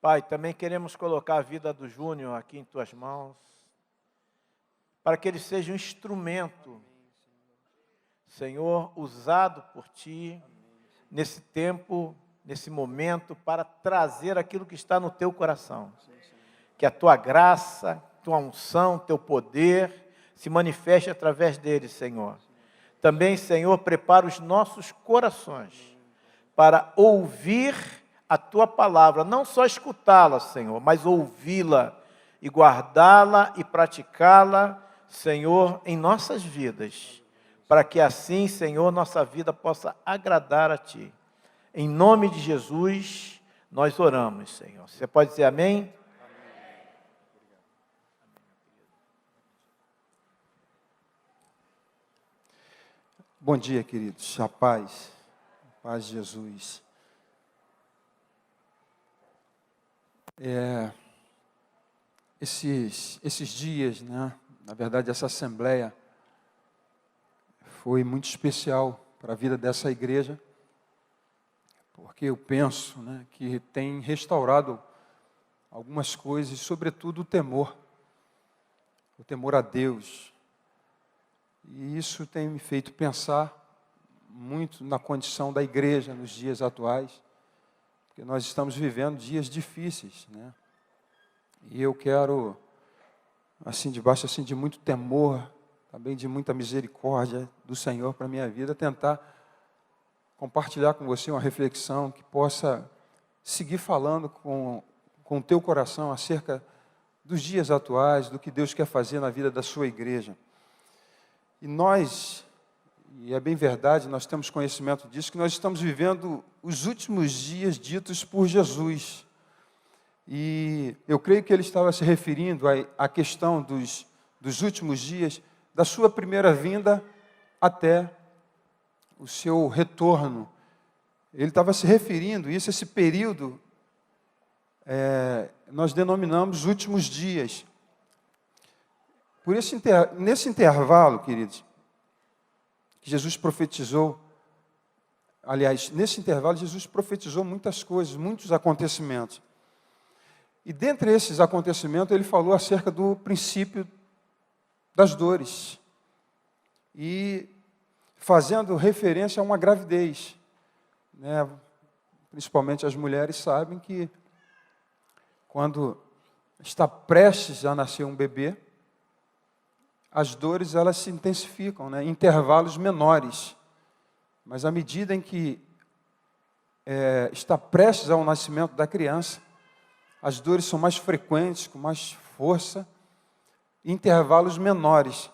Pai, também queremos colocar a vida do Júnior aqui em Tuas mãos, para que ele seja um instrumento, Senhor, usado por Ti, nesse tempo, nesse momento, para trazer aquilo que está no Teu coração. Que a Tua graça, Tua unção, Teu poder se manifeste através dele, Senhor. Também, Senhor, prepara os nossos corações para ouvir a Tua palavra, não só escutá-la, Senhor, mas ouvi-la e guardá-la e praticá-la, Senhor, em nossas vidas, para que assim, Senhor, nossa vida possa agradar a Ti. Em nome de Jesus, nós oramos, Senhor. Você pode dizer amém? Bom dia, queridos. A paz de Jesus. Esses dias, né? Na verdade, essa assembleia foi muito especial para a vida dessa igreja, porque eu penso, né, que tem restaurado algumas coisas, sobretudo o temor a Deus. E isso tem me feito pensar muito na condição da igreja nos dias atuais, porque nós estamos vivendo dias difíceis, né? E eu quero, assim, debaixo assim, de muito temor, também de muita misericórdia do Senhor para a minha vida, tentar compartilhar com você uma reflexão que possa seguir falando com o teu coração acerca dos dias atuais, do que Deus quer fazer na vida da sua igreja. E nós, e é bem verdade, nós temos conhecimento disso, que nós estamos vivendo os últimos dias ditos por Jesus. E eu creio que ele estava se referindo à questão dos últimos dias, da sua primeira vinda até o seu retorno. Ele estava se referindo, esse período, nós denominamos últimos dias. Por nesse intervalo, queridos, que Jesus profetizou, aliás, nesse intervalo Jesus profetizou muitas coisas, muitos acontecimentos. E dentre esses acontecimentos ele falou acerca do princípio das dores. E fazendo referência a uma gravidez, né? Principalmente as mulheres sabem que quando está prestes a nascer um bebê, as dores elas se intensificam, né, em intervalos menores. Mas à medida em que está prestes ao nascimento da criança, as dores são mais frequentes, com mais força, em intervalos menores.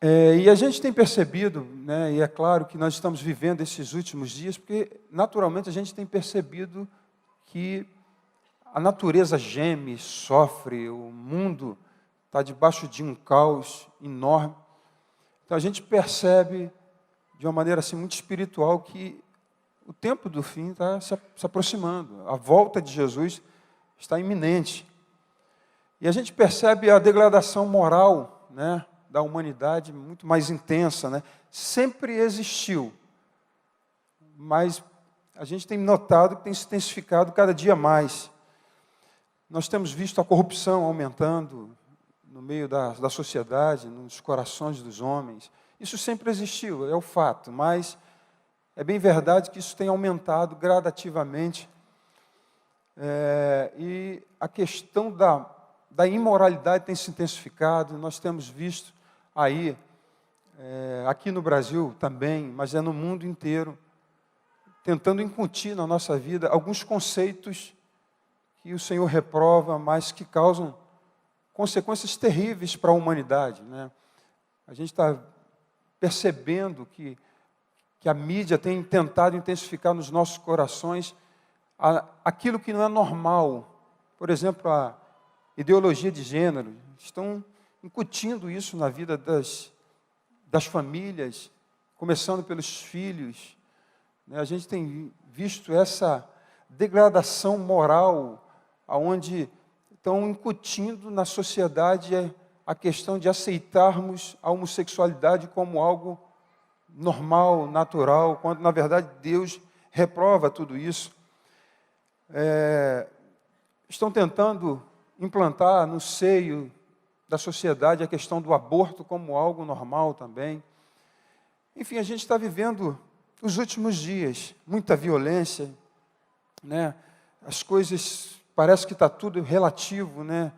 E a gente tem percebido, né, e é claro que nós estamos vivendo esses últimos dias, porque naturalmente a gente tem percebido que a natureza geme, sofre, o mundo está debaixo de um caos enorme. Então a gente percebe de uma maneira assim, muito espiritual que o tempo do fim está se aproximando. A volta de Jesus está iminente. E a gente percebe a degradação moral, né, da humanidade muito mais intensa, né? Sempre existiu, mas a gente tem notado que tem se intensificado cada dia mais. Nós temos visto a corrupção aumentando no meio da sociedade, nos corações dos homens. Isso sempre existiu, é o fato, mas é bem verdade que isso tem aumentado gradativamente. E a questão da imoralidade tem se intensificado. Nós temos visto aí, aqui no Brasil também, mas no mundo inteiro, tentando incutir na nossa vida alguns conceitos que o Senhor reprova, mas que causam consequências terríveis para a humanidade, né? A gente está percebendo que a mídia tem tentado intensificar nos nossos corações aquilo que não é normal. Por exemplo, a ideologia de gênero. Estão incutindo isso na vida das famílias, começando pelos filhos. A gente tem visto essa degradação moral, onde estão incutindo na sociedade a questão de aceitarmos a homossexualidade como algo normal, natural, quando, na verdade, Deus reprova tudo isso. estão tentando implantar no seio da sociedade a questão do aborto como algo normal também. Enfim, a gente está vivendo os últimos dias, muita violência, né? As coisas, parece que está tudo relativo, né?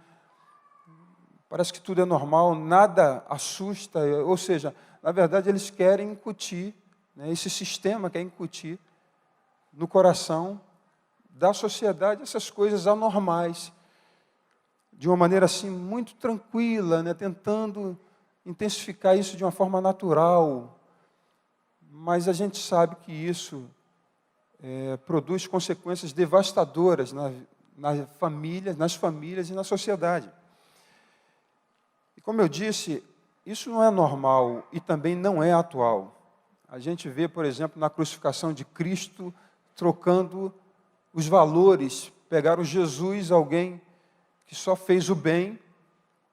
Parece que tudo é normal, nada assusta, ou seja, na verdade eles querem incutir, né, esse sistema quer incutir no coração da sociedade essas coisas anormais, de uma maneira assim muito tranquila, né, tentando intensificar isso de uma forma natural, mas a gente sabe que isso produz consequências devastadoras nas famílias e na sociedade. E como eu disse, isso não é normal e também não é atual. A gente vê, por exemplo, na crucificação de Cristo, trocando os valores, pegaram Jesus, alguém que só fez o bem,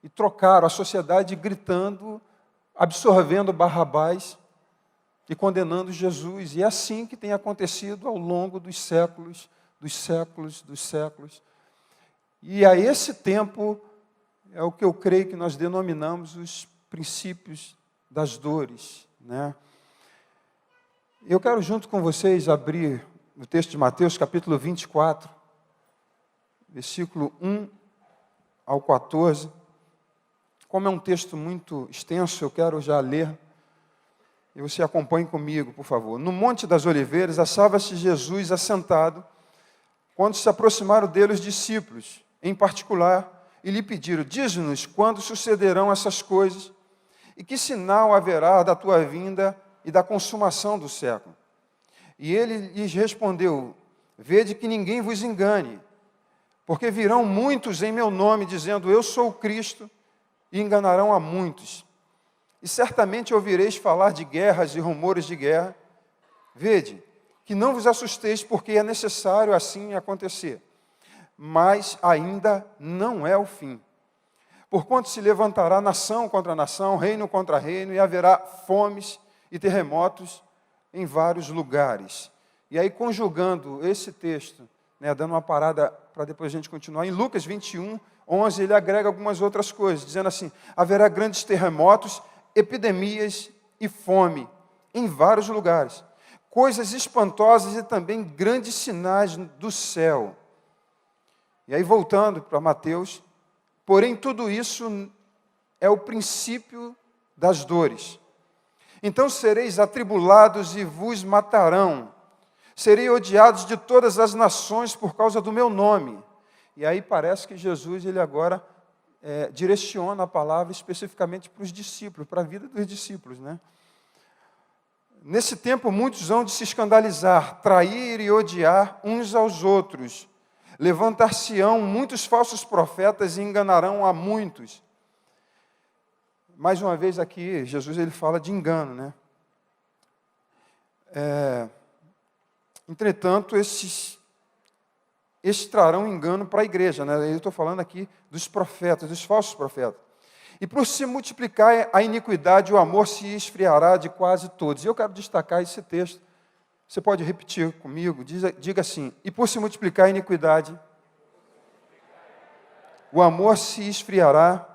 e trocaram a sociedade gritando, absorvendo Barrabás e condenando Jesus. E é assim que tem acontecido ao longo dos séculos, dos séculos, dos séculos. E a esse tempo é o que eu creio que nós denominamos os princípios das dores, né? Eu quero junto com vocês abrir o texto de Mateus, capítulo 24, versículo 1 ao 14. Como é um texto muito extenso, eu quero já ler, e você acompanhe comigo, por favor. No Monte das Oliveiras, achava-se Jesus assentado, quando se aproximaram dele os discípulos, em particular, e lhe pediram: diz-nos quando sucederão essas coisas, e que sinal haverá da tua vinda e da consumação do século. E ele lhes respondeu: vede que ninguém vos engane, porque virão muitos em meu nome, dizendo: eu sou o Cristo, e enganarão a muitos. E certamente ouvireis falar de guerras e rumores de guerra. Vede, que não vos assusteis, porque é necessário assim acontecer. Mas ainda não é o fim. Porquanto se levantará nação contra nação, reino contra reino, e haverá fomes e terremotos em vários lugares. E aí, conjugando esse texto, né, dando uma parada para depois a gente continuar, em Lucas 21, 11, ele agrega algumas outras coisas, dizendo assim: haverá grandes terremotos, epidemias e fome em vários lugares, coisas espantosas e também grandes sinais do céu. E aí, voltando para Mateus, porém tudo isso é o princípio das dores. Então sereis atribulados e vos matarão, serei odiados de todas as nações por causa do meu nome. E aí parece que Jesus, ele agora direciona a palavra especificamente para os discípulos, para a vida dos discípulos, né? Nesse tempo muitos hão de se escandalizar, trair e odiar uns aos outros. Levantar-se-ão muitos falsos profetas e enganarão a muitos. Mais uma vez aqui, Jesus ele fala de engano, né? Entretanto, esses trarão engano para a igreja, né? Eu estou falando aqui dos profetas, dos falsos profetas. E por se multiplicar a iniquidade, o amor se esfriará de quase todos. E eu quero destacar esse texto. Você pode repetir comigo? Diga assim: e por se multiplicar a iniquidade, o amor se esfriará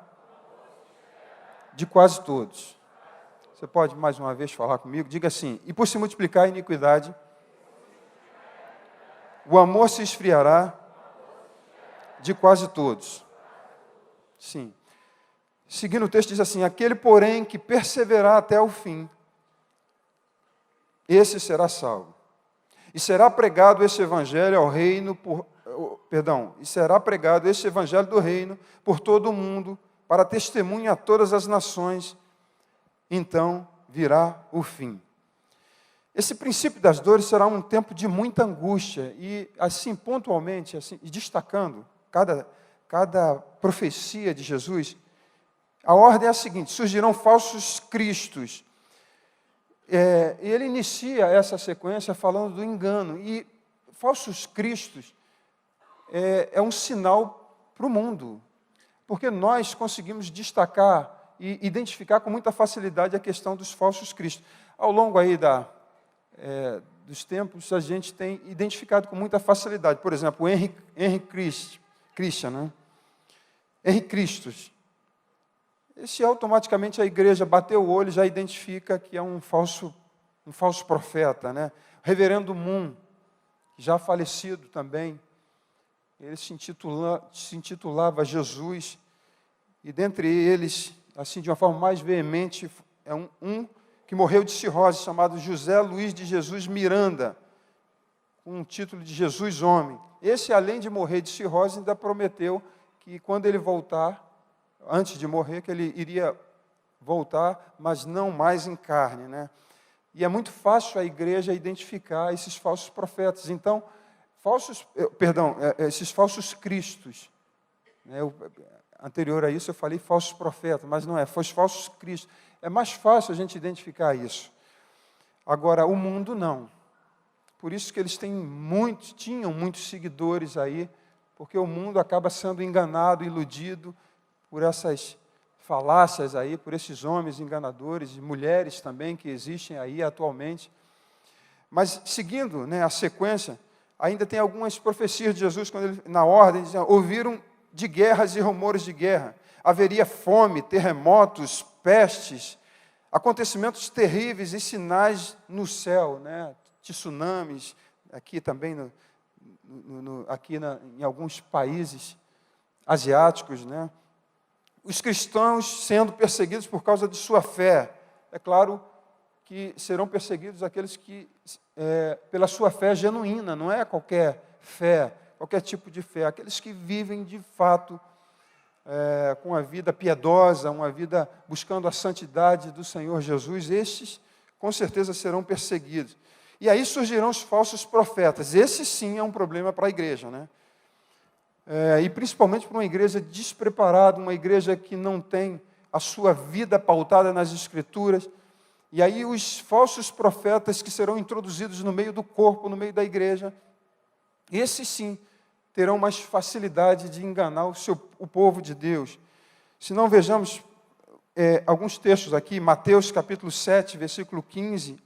de quase todos. Você pode mais uma vez falar comigo? Diga assim: e por se multiplicar a iniquidade, o amor se esfriará de quase todos. Sim. Seguindo o texto, diz assim: aquele, porém, que perseverar até o fim, esse será salvo. E será pregado esse evangelho ao reino, e será pregado esse evangelho do reino por todo o mundo, para testemunha a todas as nações, então virá o fim. Esse princípio das dores será um tempo de muita angústia, e assim, pontualmente, assim, destacando cada profecia de Jesus, a ordem é a seguinte: surgirão falsos cristos. E ele inicia essa sequência falando do engano, e falsos cristos é um sinal para o mundo, porque nós conseguimos destacar e identificar com muita facilidade a questão dos falsos cristos. Ao longo aí dos tempos, a gente tem identificado com muita facilidade. Por exemplo, o Henry Christian, né? Henry Christus. Esse automaticamente a igreja bateu o olho e já identifica que é um falso profeta, né? O reverendo Moon, já falecido também, ele se intitulava Jesus, e dentre eles, assim de uma forma mais veemente, é um que morreu de cirrose, chamado José Luiz de Jesus Miranda, com o título de Jesus Homem. Esse, além de morrer de cirrose, ainda prometeu que quando ele voltar, antes de morrer, que ele iria voltar, mas não mais em carne, né? E é muito fácil a igreja identificar esses falsos profetas. Então, esses falsos cristos. Né? Anterior a isso eu falei falsos profetas, mas não é, foi os falsos cristos. É mais fácil a gente identificar isso. Agora, o mundo não. Por isso que eles tinham muitos seguidores aí, porque o mundo acaba sendo enganado, iludido por essas falácias aí, por esses homens enganadores e mulheres também que existem aí atualmente. Mas, seguindo, né, a sequência, ainda tem algumas profecias de Jesus, quando ele, na ordem, dizem, ouviram de guerras e rumores de guerra. Haveria fome, terremotos, pestes, acontecimentos terríveis e sinais no céu, né? Tsunamis, aqui também, em alguns países asiáticos, né? Os cristãos sendo perseguidos por causa de sua fé. É claro que serão perseguidos aqueles que, pela sua fé genuína, não é qualquer fé, qualquer tipo de fé, aqueles que vivem de fato com uma vida piedosa, uma vida buscando a santidade do Senhor Jesus, estes com certeza serão perseguidos. E aí surgirão os falsos profetas. Esse sim é um problema para a igreja, né? E principalmente para uma igreja despreparada, uma igreja que não tem a sua vida pautada nas Escrituras. E aí os falsos profetas que serão introduzidos no meio do corpo, no meio da igreja, esses sim terão mais facilidade de enganar o povo de Deus. Se não vejamos alguns textos aqui, Mateus capítulo 7, versículo 15,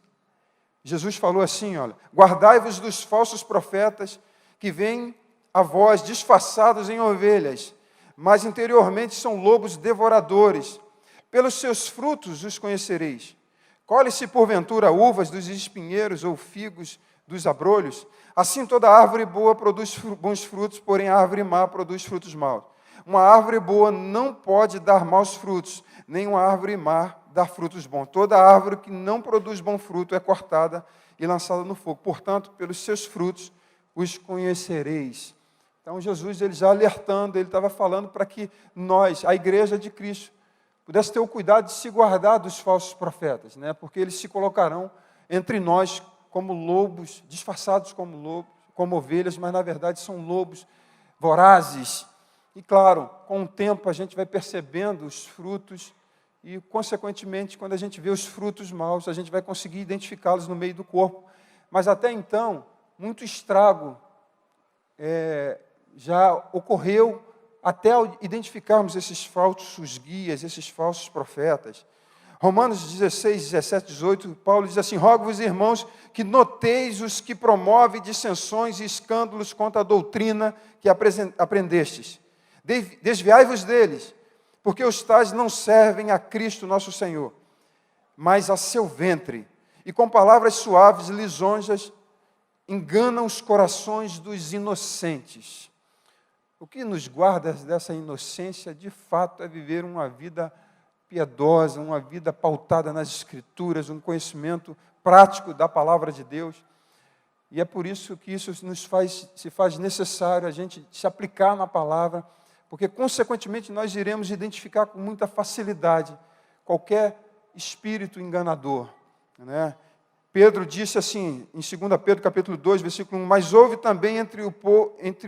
Jesus falou assim, olha, guardai-vos dos falsos profetas que vêm a vós disfarçados em ovelhas, mas interiormente são lobos devoradores. Pelos seus frutos os conhecereis. Colhe-se porventura uvas dos espinheiros ou figos dos abrolhos? Assim toda árvore boa produz bons frutos, porém a árvore má produz frutos maus. Uma árvore boa não pode dar maus frutos, nem uma árvore má dar frutos bons. Toda árvore que não produz bom fruto é cortada e lançada no fogo. Portanto, pelos seus frutos os conhecereis. Então, Jesus, ele já alertando, ele estava falando para que nós, a igreja de Cristo, pudesse ter o cuidado de se guardar dos falsos profetas, né? Porque eles se colocarão entre nós como lobos, disfarçados como lobos, como ovelhas, mas na verdade são lobos vorazes. E claro, com o tempo a gente vai percebendo os frutos e, consequentemente, quando a gente vê os frutos maus, a gente vai conseguir identificá-los no meio do corpo. Mas até então, muito estrago já ocorreu até identificarmos esses falsos guias, esses falsos profetas. Romanos 16, 17, 18, Paulo diz assim, rogo-vos, irmãos, que noteis os que promovem dissensões e escândalos contra a doutrina que aprendestes. Desviai-vos deles, porque os tais não servem a Cristo nosso Senhor, mas a seu ventre, e com palavras suaves e lisonjas enganam os corações dos inocentes. O que nos guarda dessa inocência, de fato, é viver uma vida piedosa, uma vida pautada nas Escrituras, um conhecimento prático da palavra de Deus. E é por isso que isso se faz necessário a gente se aplicar na palavra, porque, consequentemente, nós iremos identificar com muita facilidade qualquer espírito enganador, né? Pedro disse assim, em 2 Pedro capítulo 2, versículo 1, mas houve também entre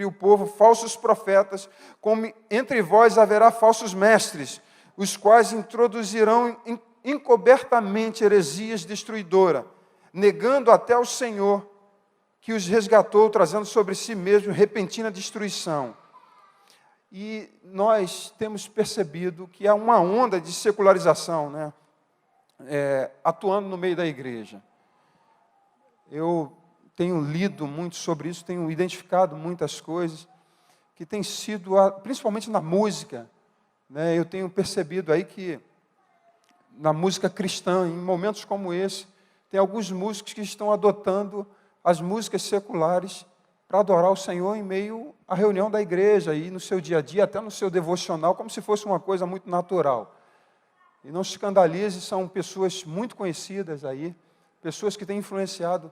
o povo falsos profetas, como entre vós haverá falsos mestres, os quais introduzirão encobertamente heresias destruidoras, negando até o Senhor, que os resgatou, trazendo sobre si mesmo repentina destruição. E nós temos percebido que há uma onda de secularização, né, atuando no meio da igreja. Eu tenho lido muito sobre isso, tenho identificado muitas coisas, que tem sido, principalmente na música, né, eu tenho percebido aí que na música cristã, em momentos como esse, tem alguns músicos que estão adotando as músicas seculares para adorar o Senhor em meio à reunião da igreja e no seu dia a dia, até no seu devocional, como se fosse uma coisa muito natural. E não se escandalize, são pessoas muito conhecidas aí, pessoas que têm influenciado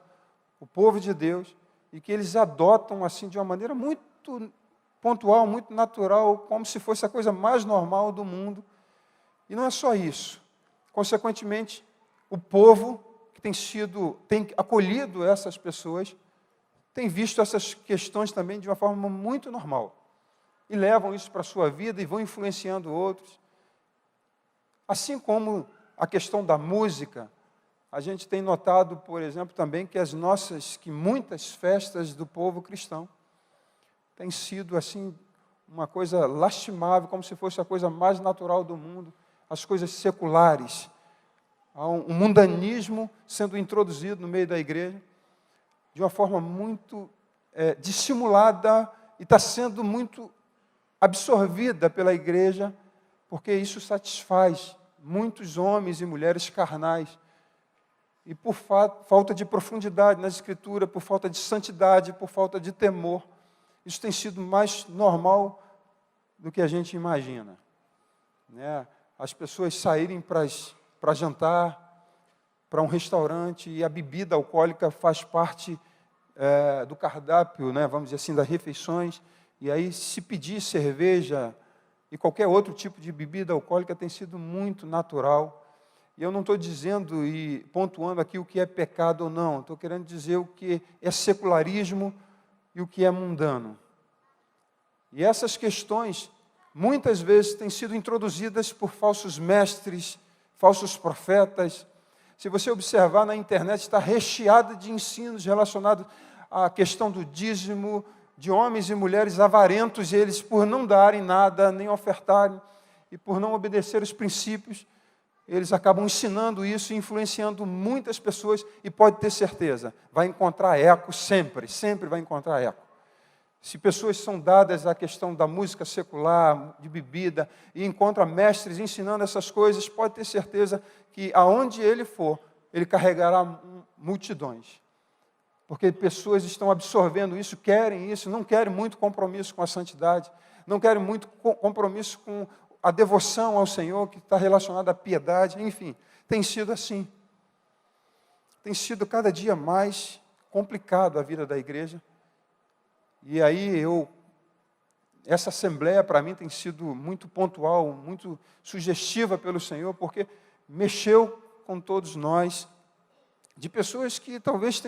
o povo de Deus e que eles adotam assim de uma maneira muito pontual, muito natural, como se fosse a coisa mais normal do mundo. E não é só isso. Consequentemente, o povo que tem acolhido essas pessoas, tem visto essas questões também de uma forma muito normal. E levam isso para a sua vida e vão influenciando outros. Assim como a questão da música, a gente tem notado, por exemplo, também que muitas festas do povo cristão têm sido assim uma coisa lastimável, como se fosse a coisa mais natural do mundo, as coisas seculares. Há um mundanismo sendo introduzido no meio da igreja de uma forma muito dissimulada e está sendo muito absorvida pela igreja, porque isso satisfaz muitos homens e mulheres carnais. E por falta de profundidade na Escritura, por falta de santidade, por falta de temor, isso tem sido mais normal do que a gente imagina. Né? As pessoas saírem para jantar, para um restaurante, e a bebida alcoólica faz parte do cardápio, né? Vamos dizer assim, das refeições, e aí se pedir cerveja e qualquer outro tipo de bebida alcoólica tem sido muito natural. E eu não estou dizendo e pontuando aqui o que é pecado ou não, estou querendo dizer o que é secularismo e o que é mundano. E essas questões, muitas vezes, têm sido introduzidas por falsos mestres, falsos profetas. Se você observar na internet, está recheada de ensinos relacionados à questão do dízimo, de homens e mulheres avarentos, e eles, por não darem nada, nem ofertarem, e por não obedecer os princípios, eles acabam ensinando isso e influenciando muitas pessoas, e pode ter certeza, vai encontrar eco sempre, sempre vai encontrar eco. Se pessoas são dadas à questão da música secular, de bebida, e encontra mestres ensinando essas coisas, pode ter certeza que aonde ele for, ele carregará multidões. Porque pessoas estão absorvendo isso, querem isso, não querem muito compromisso com a santidade, não querem muito compromisso com a devoção ao Senhor, que está relacionada à piedade, enfim, tem sido assim. Tem sido cada dia mais complicado a vida da igreja. E aí essa assembleia para mim tem sido muito pontual, muito sugestiva pelo Senhor, porque mexeu com todos nós, de pessoas que talvez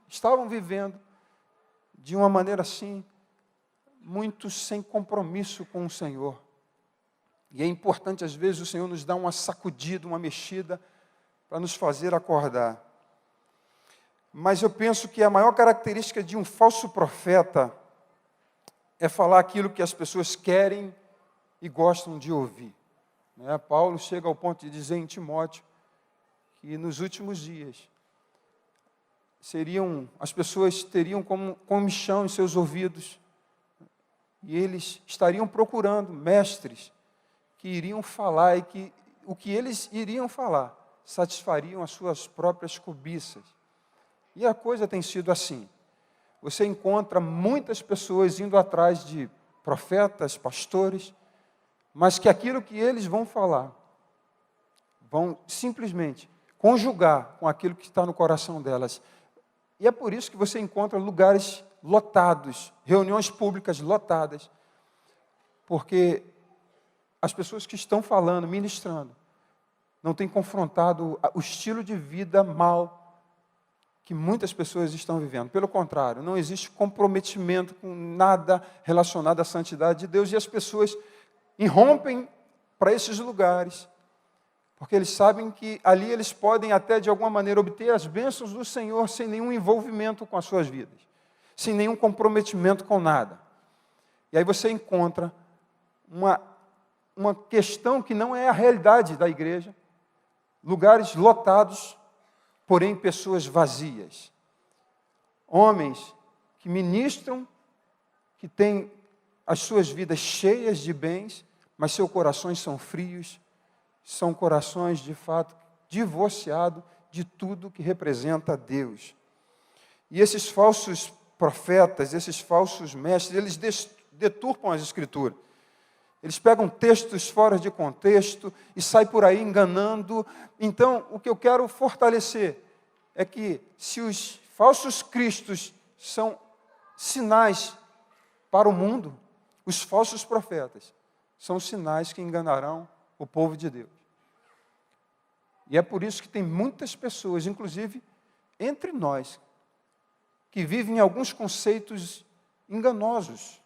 estavam vivendo de uma maneira assim, muito sem compromisso com o Senhor. E é importante, às vezes, o Senhor nos dá uma sacudida, uma mexida, para nos fazer acordar. Mas eu penso que a maior característica de um falso profeta é falar aquilo que as pessoas querem e gostam de ouvir. Né? Paulo chega ao ponto de dizer em Timóteo que nos últimos dias as pessoas teriam como comichão em seus ouvidos, e eles estariam procurando mestres que iriam falar, e que o que eles iriam falar satisfariam as suas próprias cobiças. E a coisa tem sido assim. Você encontra muitas pessoas indo atrás de profetas, pastores, mas que aquilo que eles vão falar, vão simplesmente conjugar com aquilo que está no coração delas. E é por isso que você encontra lugares lotados, reuniões públicas lotadas, porque as pessoas que estão falando, ministrando, não têm confrontado o estilo de vida mau que muitas pessoas estão vivendo. Pelo contrário, não existe comprometimento com nada relacionado à santidade de Deus, e as pessoas irrompem para esses lugares, porque eles sabem que ali eles podem até de alguma maneira obter as bênçãos do Senhor sem nenhum envolvimento com as suas vidas, sem nenhum comprometimento com nada. E aí você encontra uma questão que não é a realidade da igreja, lugares lotados, porém pessoas vazias. homens que ministram, que têm as suas vidas cheias de bens, mas seus corações são frios, são corações, de fato, divorciados de tudo que representa Deus. E esses falsos profetas, esses falsos mestres, eles deturpam as Escrituras. Eles pegam textos fora de contexto e saem por aí enganando. Então, o que eu quero fortalecer é que, se os falsos cristos são sinais para o mundo, os falsos profetas são sinais que enganarão o povo de Deus. E é por isso que tem muitas pessoas, inclusive entre nós, que vivem alguns conceitos enganosos.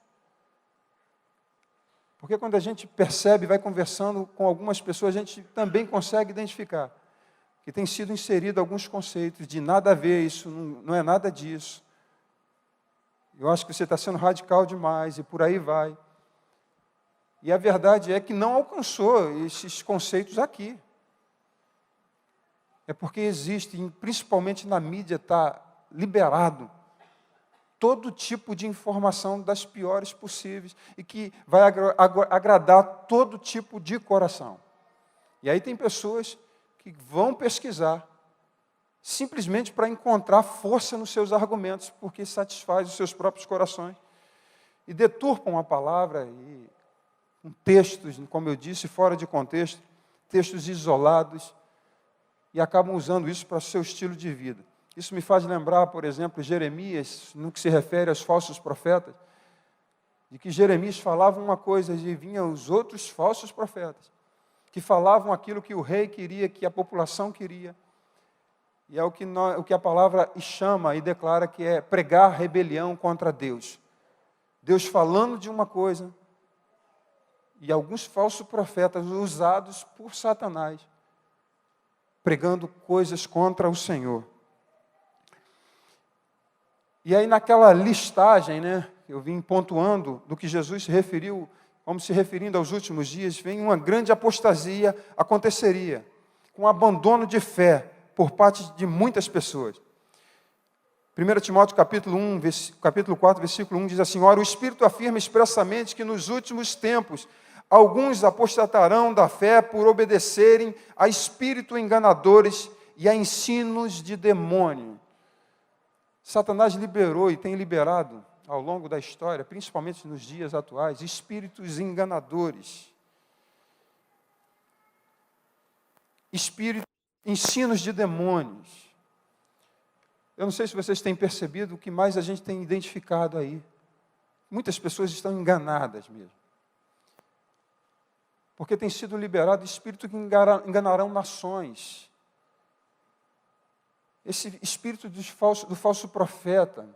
Porque quando a gente percebe, vai conversando com algumas pessoas, a gente também consegue identificar que tem sido inserido alguns conceitos de nada a ver, isso não é nada disso. Eu acho que você está sendo radical demais e por aí vai. E a verdade é que não alcançou esses conceitos aqui. É porque existe, principalmente na mídia, está liberado todo tipo de informação das piores possíveis e que vai agradar todo tipo de coração. E aí tem pessoas que vão pesquisar simplesmente para encontrar força nos seus argumentos, porque satisfaz os seus próprios corações. E deturpam a palavra e com textos, como eu disse, fora de contexto, textos isolados, e acabam usando isso para o seu estilo de vida. Isso me faz lembrar, por exemplo, Jeremias, no que se refere aos falsos profetas, de que Jeremias falava uma coisa e vinham os outros falsos profetas, que falavam aquilo que o rei queria, que a população queria. E é o que a palavra chama e declara que é pregar rebelião contra Deus. Deus falando de uma coisa, e alguns falsos profetas usados por Satanás, pregando coisas contra o Senhor. E aí naquela listagem, eu vim pontuando do que Jesus se referiu, como se referindo aos últimos dias, vem uma grande apostasia aconteceria, com abandono de fé por parte de muitas pessoas. 1 Timóteo capítulo 4, versículo 1 diz assim: ora, o Espírito afirma expressamente que nos últimos tempos alguns apostatarão da fé por obedecerem a espíritos enganadores e a ensinos de demônio. Satanás liberou e tem liberado ao longo da história, principalmente nos dias atuais, espíritos enganadores. Ensinos de demônios. Eu não sei se vocês têm percebido o que mais a gente tem identificado aí. Muitas pessoas estão enganadas mesmo. Porque tem sido liberado espírito que enganarão nações. Esse espírito do falso profeta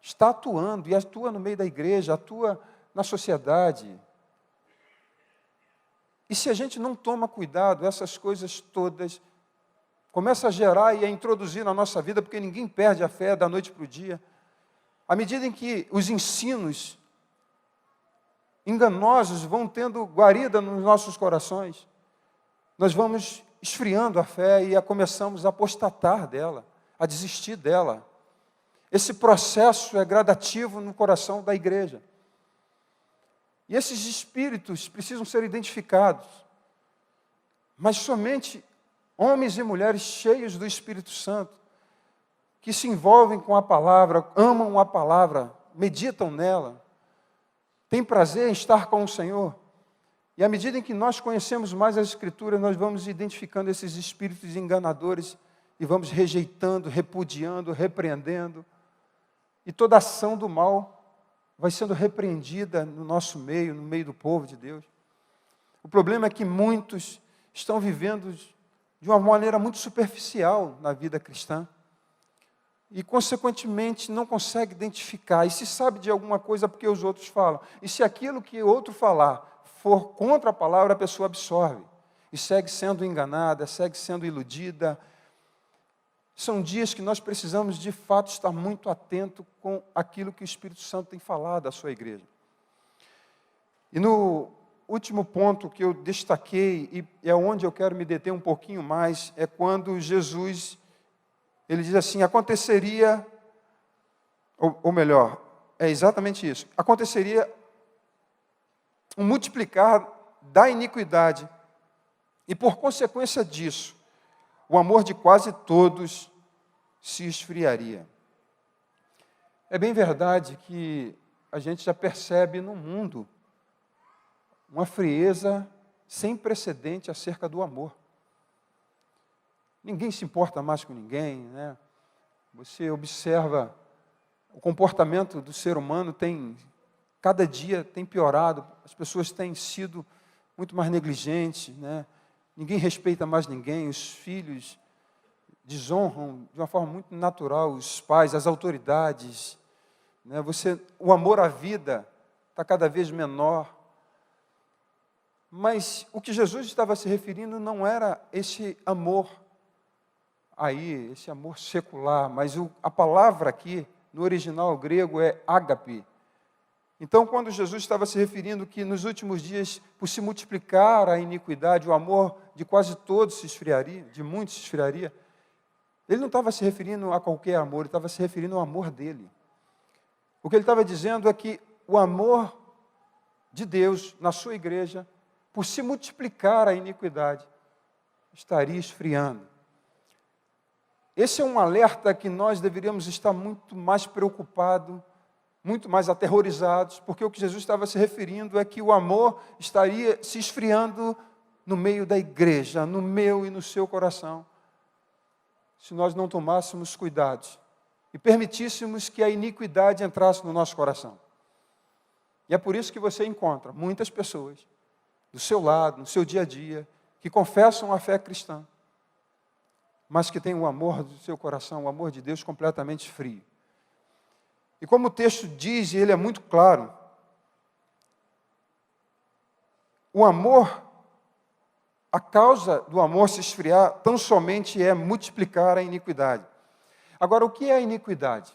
está atuando, e atua no meio da igreja, atua na sociedade. E se a gente não toma cuidado, essas coisas todas começam a gerar e a introduzir na nossa vida, porque ninguém perde a fé da noite para o dia. À medida em que os ensinos enganosos vão tendo guarida nos nossos corações, nós vamos esfriando a fé e começamos a apostatar dela, a desistir dela. Esse processo é gradativo no coração da igreja. E esses espíritos precisam ser identificados. Mas somente homens e mulheres cheios do Espírito Santo, que se envolvem com a palavra, amam a palavra, meditam nela, têm prazer em estar com o Senhor. E à medida em que nós conhecemos mais as Escrituras, nós vamos identificando esses espíritos enganadores e vamos rejeitando, repudiando, repreendendo. E toda ação do mal vai sendo repreendida no nosso meio, no meio do povo de Deus. O problema é que muitos estão vivendo de uma maneira muito superficial na vida cristã e, consequentemente, não consegue identificar. E se sabe de alguma coisa porque os outros falam. E se aquilo que o outro falar for contra a palavra, a pessoa absorve e segue sendo enganada, segue sendo iludida. São dias que nós precisamos, de fato, estar muito atento com aquilo que o Espírito Santo tem falado à sua igreja. E no último ponto que eu destaquei, e é onde eu quero me deter um pouquinho mais, é quando Jesus, ele diz assim: aconteceria ou melhor, é exatamente isso. Aconteceria um multiplicar da iniquidade e, por consequência disso, o amor de quase todos se esfriaria. É bem verdade que a gente já percebe no mundo uma frieza sem precedente acerca do amor. Ninguém se importa mais com ninguém, né? Você observa o comportamento do ser humano cada dia tem piorado, as pessoas têm sido muito mais negligentes, né? Ninguém respeita mais ninguém, os filhos desonram de uma forma muito natural os pais, as autoridades, né? O amor à vida está cada vez menor. Mas o que Jesus estava se referindo não era esse amor aí, esse amor secular, mas a palavra aqui, no original grego, é ágape. Então, quando Jesus estava se referindo que nos últimos dias, por se multiplicar a iniquidade, o amor de quase todos se esfriaria, de muitos se esfriaria, ele não estava se referindo a qualquer amor, ele estava se referindo ao amor dele. O que ele estava dizendo é que o amor de Deus na sua igreja, por se multiplicar a iniquidade, estaria esfriando. Esse é um alerta que nós deveríamos estar muito mais preocupados, muito mais aterrorizados, porque o que Jesus estava se referindo é que o amor estaria se esfriando no meio da igreja, no meu e no seu coração, se nós não tomássemos cuidados e permitíssemos que a iniquidade entrasse no nosso coração. E é por isso que você encontra muitas pessoas do seu lado, no seu dia a dia, que confessam a fé cristã, mas que têm o amor do seu coração, o amor de Deus completamente frio. E como o texto diz, e ele é muito claro, o amor, a causa do amor se esfriar, tão somente é multiplicar a iniquidade. Agora, o que é a iniquidade?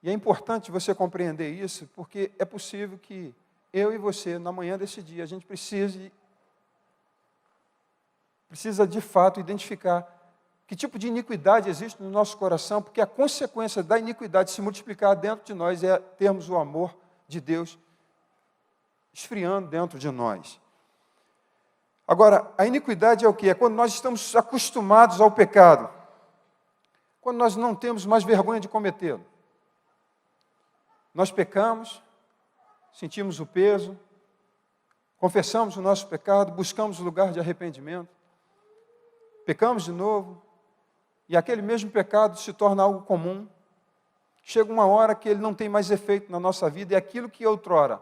E é importante você compreender isso, porque é possível que eu e você, na manhã desse dia, a gente precisa de fato identificar que tipo de iniquidade existe no nosso coração, porque a consequência da iniquidade se multiplicar dentro de nós é termos o amor de Deus esfriando dentro de nós. Agora, a iniquidade é o quê? É quando nós estamos acostumados ao pecado, quando nós não temos mais vergonha de cometê-lo. Nós pecamos, sentimos o peso, confessamos o nosso pecado, buscamos o lugar de arrependimento, pecamos de novo, e aquele mesmo pecado se torna algo comum. Chega uma hora que ele não tem mais efeito na nossa vida, e aquilo que outrora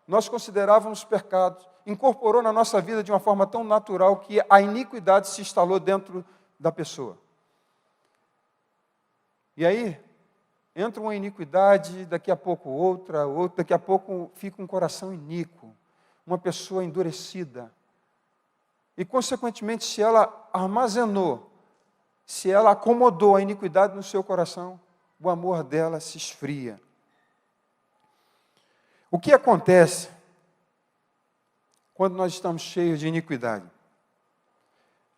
nós considerávamos pecado, incorporou na nossa vida de uma forma tão natural que a iniquidade se instalou dentro da pessoa. E aí, entra uma iniquidade, daqui a pouco outra, daqui a pouco fica um coração iníquo, uma pessoa endurecida. E, consequentemente, se ela armazenou, se ela acomodou a iniquidade no seu coração, o amor dela se esfria. O que acontece quando nós estamos cheios de iniquidade?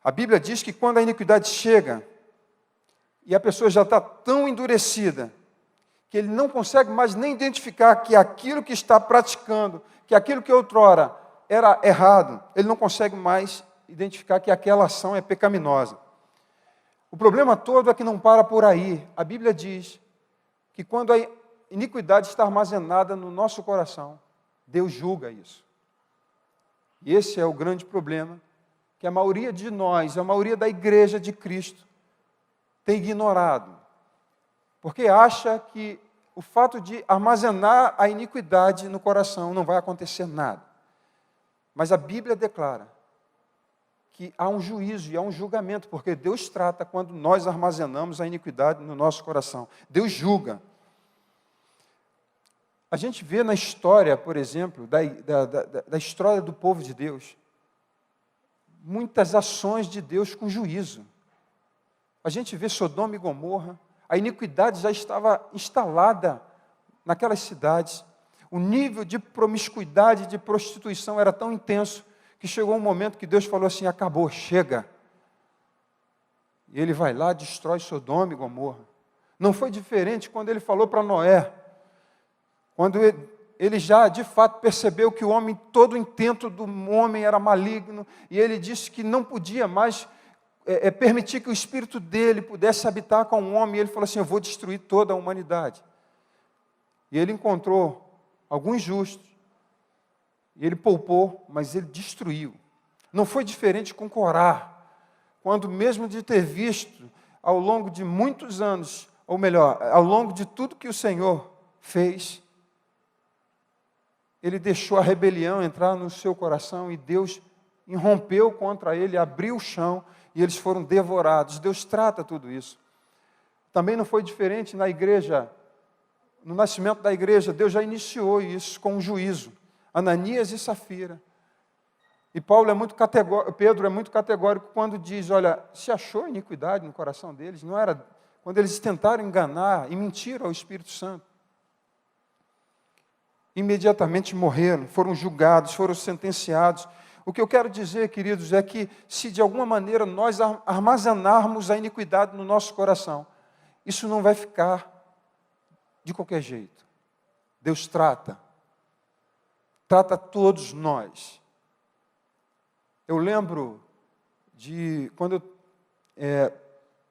A Bíblia diz que quando a iniquidade chega, e a pessoa já está tão endurecida, que ele não consegue mais nem identificar que aquilo que está praticando, que aquilo que outrora era errado, ele não consegue mais identificar que aquela ação é pecaminosa. O problema todo é que não para por aí. A Bíblia diz que quando a iniquidade está armazenada no nosso coração, Deus julga isso. E esse é o grande problema, que a maioria de nós, a maioria da igreja de Cristo, tem ignorado. Porque acha que o fato de armazenar a iniquidade no coração não vai acontecer nada. Mas a Bíblia declara que há um juízo e há um julgamento, porque Deus trata quando nós armazenamos a iniquidade no nosso coração. Deus julga. A gente vê na história, por exemplo, da história do povo de Deus, muitas ações de Deus com juízo. A gente vê Sodoma e Gomorra, a iniquidade já estava instalada naquelas cidades. O nível de promiscuidade, de prostituição era tão intenso que chegou um momento que Deus falou assim, acabou, chega. E ele vai lá, destrói Sodoma e Gomorra. Não foi diferente quando ele falou para Noé, quando ele já de fato percebeu que o homem, todo o intento do homem era maligno, e ele disse que não podia mais permitir que o espírito dele pudesse habitar com o homem, e ele falou assim: eu vou destruir toda a humanidade. E ele encontrou alguns justos, e ele poupou, mas ele destruiu. Não foi diferente com Corá, quando mesmo de ter visto ao longo de muitos anos, ou melhor, ao longo de tudo que o Senhor fez, ele deixou a rebelião entrar no seu coração e Deus irrompeu contra ele, abriu o chão e eles foram devorados. Deus trata tudo isso. Também não foi diferente na igreja, no nascimento da igreja. Deus já iniciou isso com um juízo. Ananias e Safira. E Pedro é muito categórico quando diz, olha, se achou iniquidade no coração deles, não era quando eles tentaram enganar e mentir ao Espírito Santo. Imediatamente morreram, foram julgados, foram sentenciados. O que eu quero dizer, queridos, é que se de alguma maneira nós armazenarmos a iniquidade no nosso coração, isso não vai ficar de qualquer jeito. Deus trata todos nós. Eu lembro de quando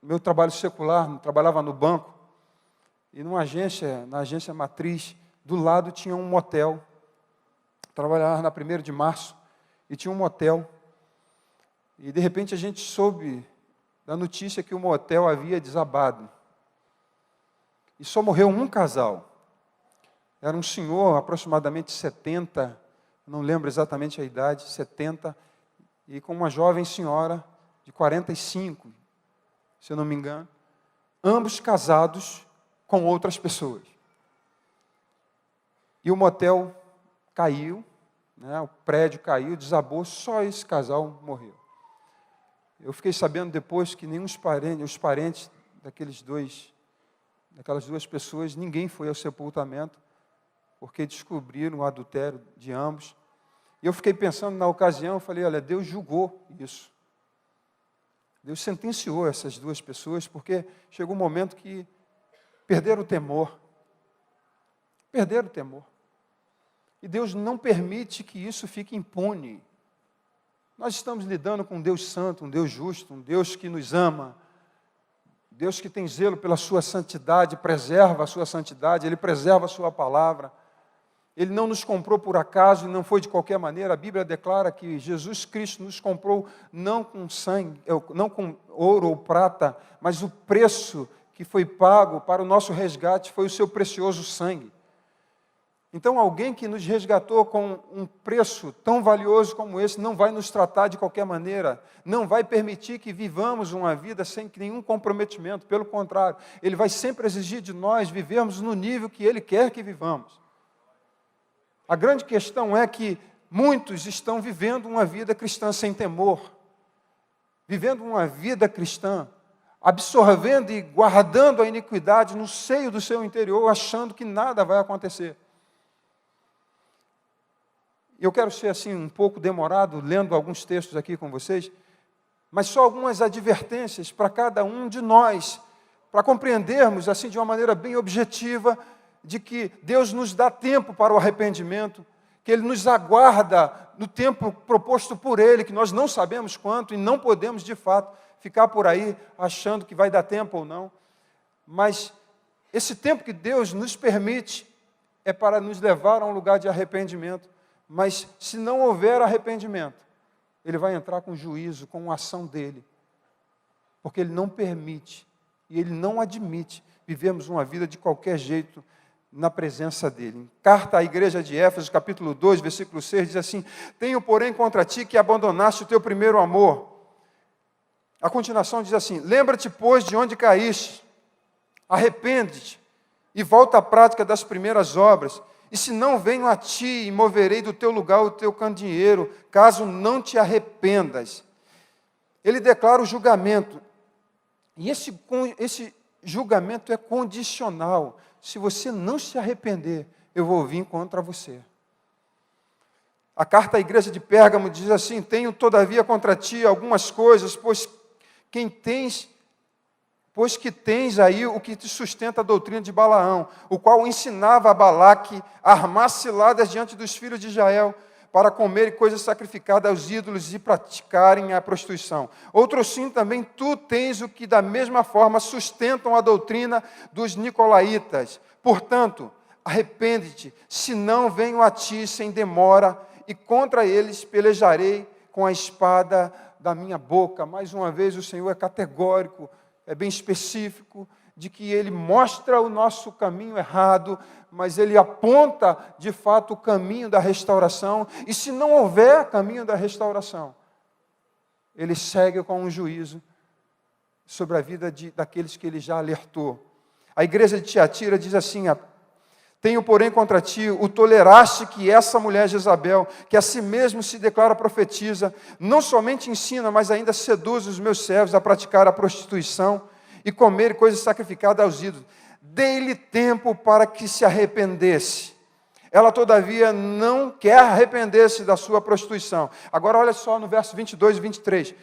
meu trabalho secular, trabalhava no banco, e na agência matriz, do lado tinha um motel. Trabalhava na 1º de março, e tinha um motel. E de repente a gente soube da notícia que o motel havia desabado. E só morreu um casal. Era um senhor, aproximadamente 70, não lembro exatamente a idade, 70, e com uma jovem senhora de 45, se eu não me engano, ambos casados com outras pessoas. E o motel caiu, o prédio caiu, desabou, só esse casal morreu. Eu fiquei sabendo depois que nenhum os parentes daquelas duas pessoas, ninguém foi ao sepultamento, porque descobriram o adultério de ambos. E eu fiquei pensando na ocasião, eu falei, olha, Deus julgou isso. Deus sentenciou essas duas pessoas, porque chegou um momento que perderam o temor. Perderam o temor. E Deus não permite que isso fique impune. Nós estamos lidando com um Deus santo, um Deus justo, um Deus que nos ama, Deus que tem zelo pela sua santidade, preserva a sua santidade, Ele preserva a sua palavra. Ele não nos comprou por acaso e não foi de qualquer maneira. A Bíblia declara que Jesus Cristo nos comprou não com sangue, não com ouro ou prata, mas o preço que foi pago para o nosso resgate foi o seu precioso sangue. Então, alguém que nos resgatou com um preço tão valioso como esse, não vai nos tratar de qualquer maneira, não vai permitir que vivamos uma vida sem nenhum comprometimento, pelo contrário, Ele vai sempre exigir de nós vivermos no nível que Ele quer que vivamos. A grande questão é que muitos estão vivendo uma vida cristã sem temor, vivendo uma vida cristã, absorvendo e guardando a iniquidade no seio do seu interior, achando que nada vai acontecer. Eu quero ser assim um pouco demorado, lendo alguns textos aqui com vocês, mas só algumas advertências para cada um de nós, para compreendermos assim de uma maneira bem objetiva, de que Deus nos dá tempo para o arrependimento, que Ele nos aguarda no tempo proposto por Ele, que nós não sabemos quanto e não podemos de fato ficar por aí achando que vai dar tempo ou não, mas esse tempo que Deus nos permite é para nos levar a um lugar de arrependimento. Mas se não houver arrependimento, Ele vai entrar com juízo, com a ação dEle. Porque Ele não permite e Ele não admite vivermos uma vida de qualquer jeito na presença dEle. Em carta à igreja de Éfeso, capítulo 2, versículo 6, diz assim: tenho, porém, contra ti que abandonaste o teu primeiro amor. A continuação diz assim: lembra-te, pois, de onde caíste, arrepende-te e volta à prática das primeiras obras. E se não venho a ti e moverei do teu lugar o teu candeeiro, caso não te arrependas. Ele declara o julgamento. E esse julgamento é condicional. Se você não se arrepender, eu vou vir contra você. A carta à igreja de Pérgamo diz assim: tenho todavia contra ti algumas coisas, pois pois que tens aí o que te sustenta a doutrina de Balaão, o qual ensinava a Balaque a armar ciladas diante dos filhos de Israel, para comerem coisas sacrificadas aos ídolos e praticarem a prostituição. Outro sim, também tu tens o que da mesma forma sustentam a doutrina dos nicolaítas. Portanto, arrepende-te, senão venho a ti sem demora, e contra eles pelejarei com a espada da minha boca. Mais uma vez, o Senhor é categórico, é bem específico, de que Ele mostra o nosso caminho errado, mas Ele aponta, de fato, o caminho da restauração, e se não houver caminho da restauração, Ele segue com um juízo sobre a vida daqueles que Ele já alertou. A igreja de Tiatira diz assim: tenho, porém, contra ti, o toleraste que essa mulher Jezabel, que a si mesmo se declara profetiza, não somente ensina, mas ainda seduz os meus servos a praticar a prostituição e comer coisas sacrificadas aos ídolos. Dei-lhe tempo para que se arrependesse. Ela, todavia, não quer arrepender-se da sua prostituição. Agora, olha só no verso 22 e 23.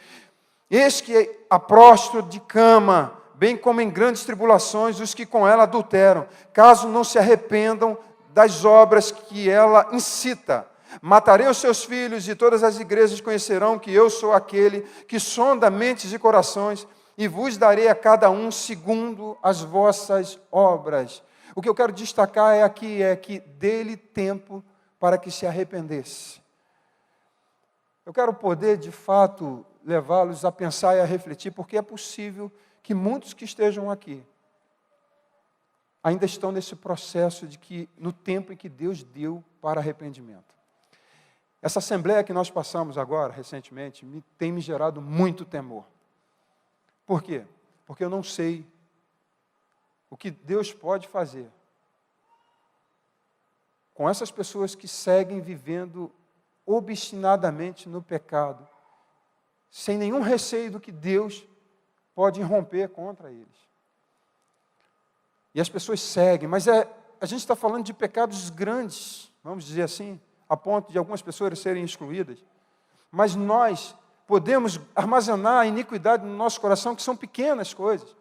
Eis que a prostro de cama, bem como em grandes tribulações, os que com ela adulteram, caso não se arrependam das obras que ela incita. Matarei os seus filhos, e todas as igrejas conhecerão que eu sou aquele que sonda mentes e corações, e vos darei a cada um segundo as vossas obras. O que eu quero destacar aqui é que dê-lhe tempo para que se arrependesse. Eu quero poder, de fato, levá-los a pensar e a refletir, porque é possível que muitos que estejam aqui ainda estão nesse processo de que, no tempo em que Deus deu para arrependimento. Essa assembleia que nós passamos agora, recentemente, tem me gerado muito temor. Por quê? Porque eu não sei o que Deus pode fazer com essas pessoas que seguem vivendo obstinadamente no pecado, sem nenhum receio do que Deus pode irromper contra eles. E as pessoas seguem, mas a gente está falando de pecados grandes, vamos dizer assim, a ponto de algumas pessoas serem excluídas. Mas nós podemos armazenar a iniquidade no nosso coração, que são pequenas coisas.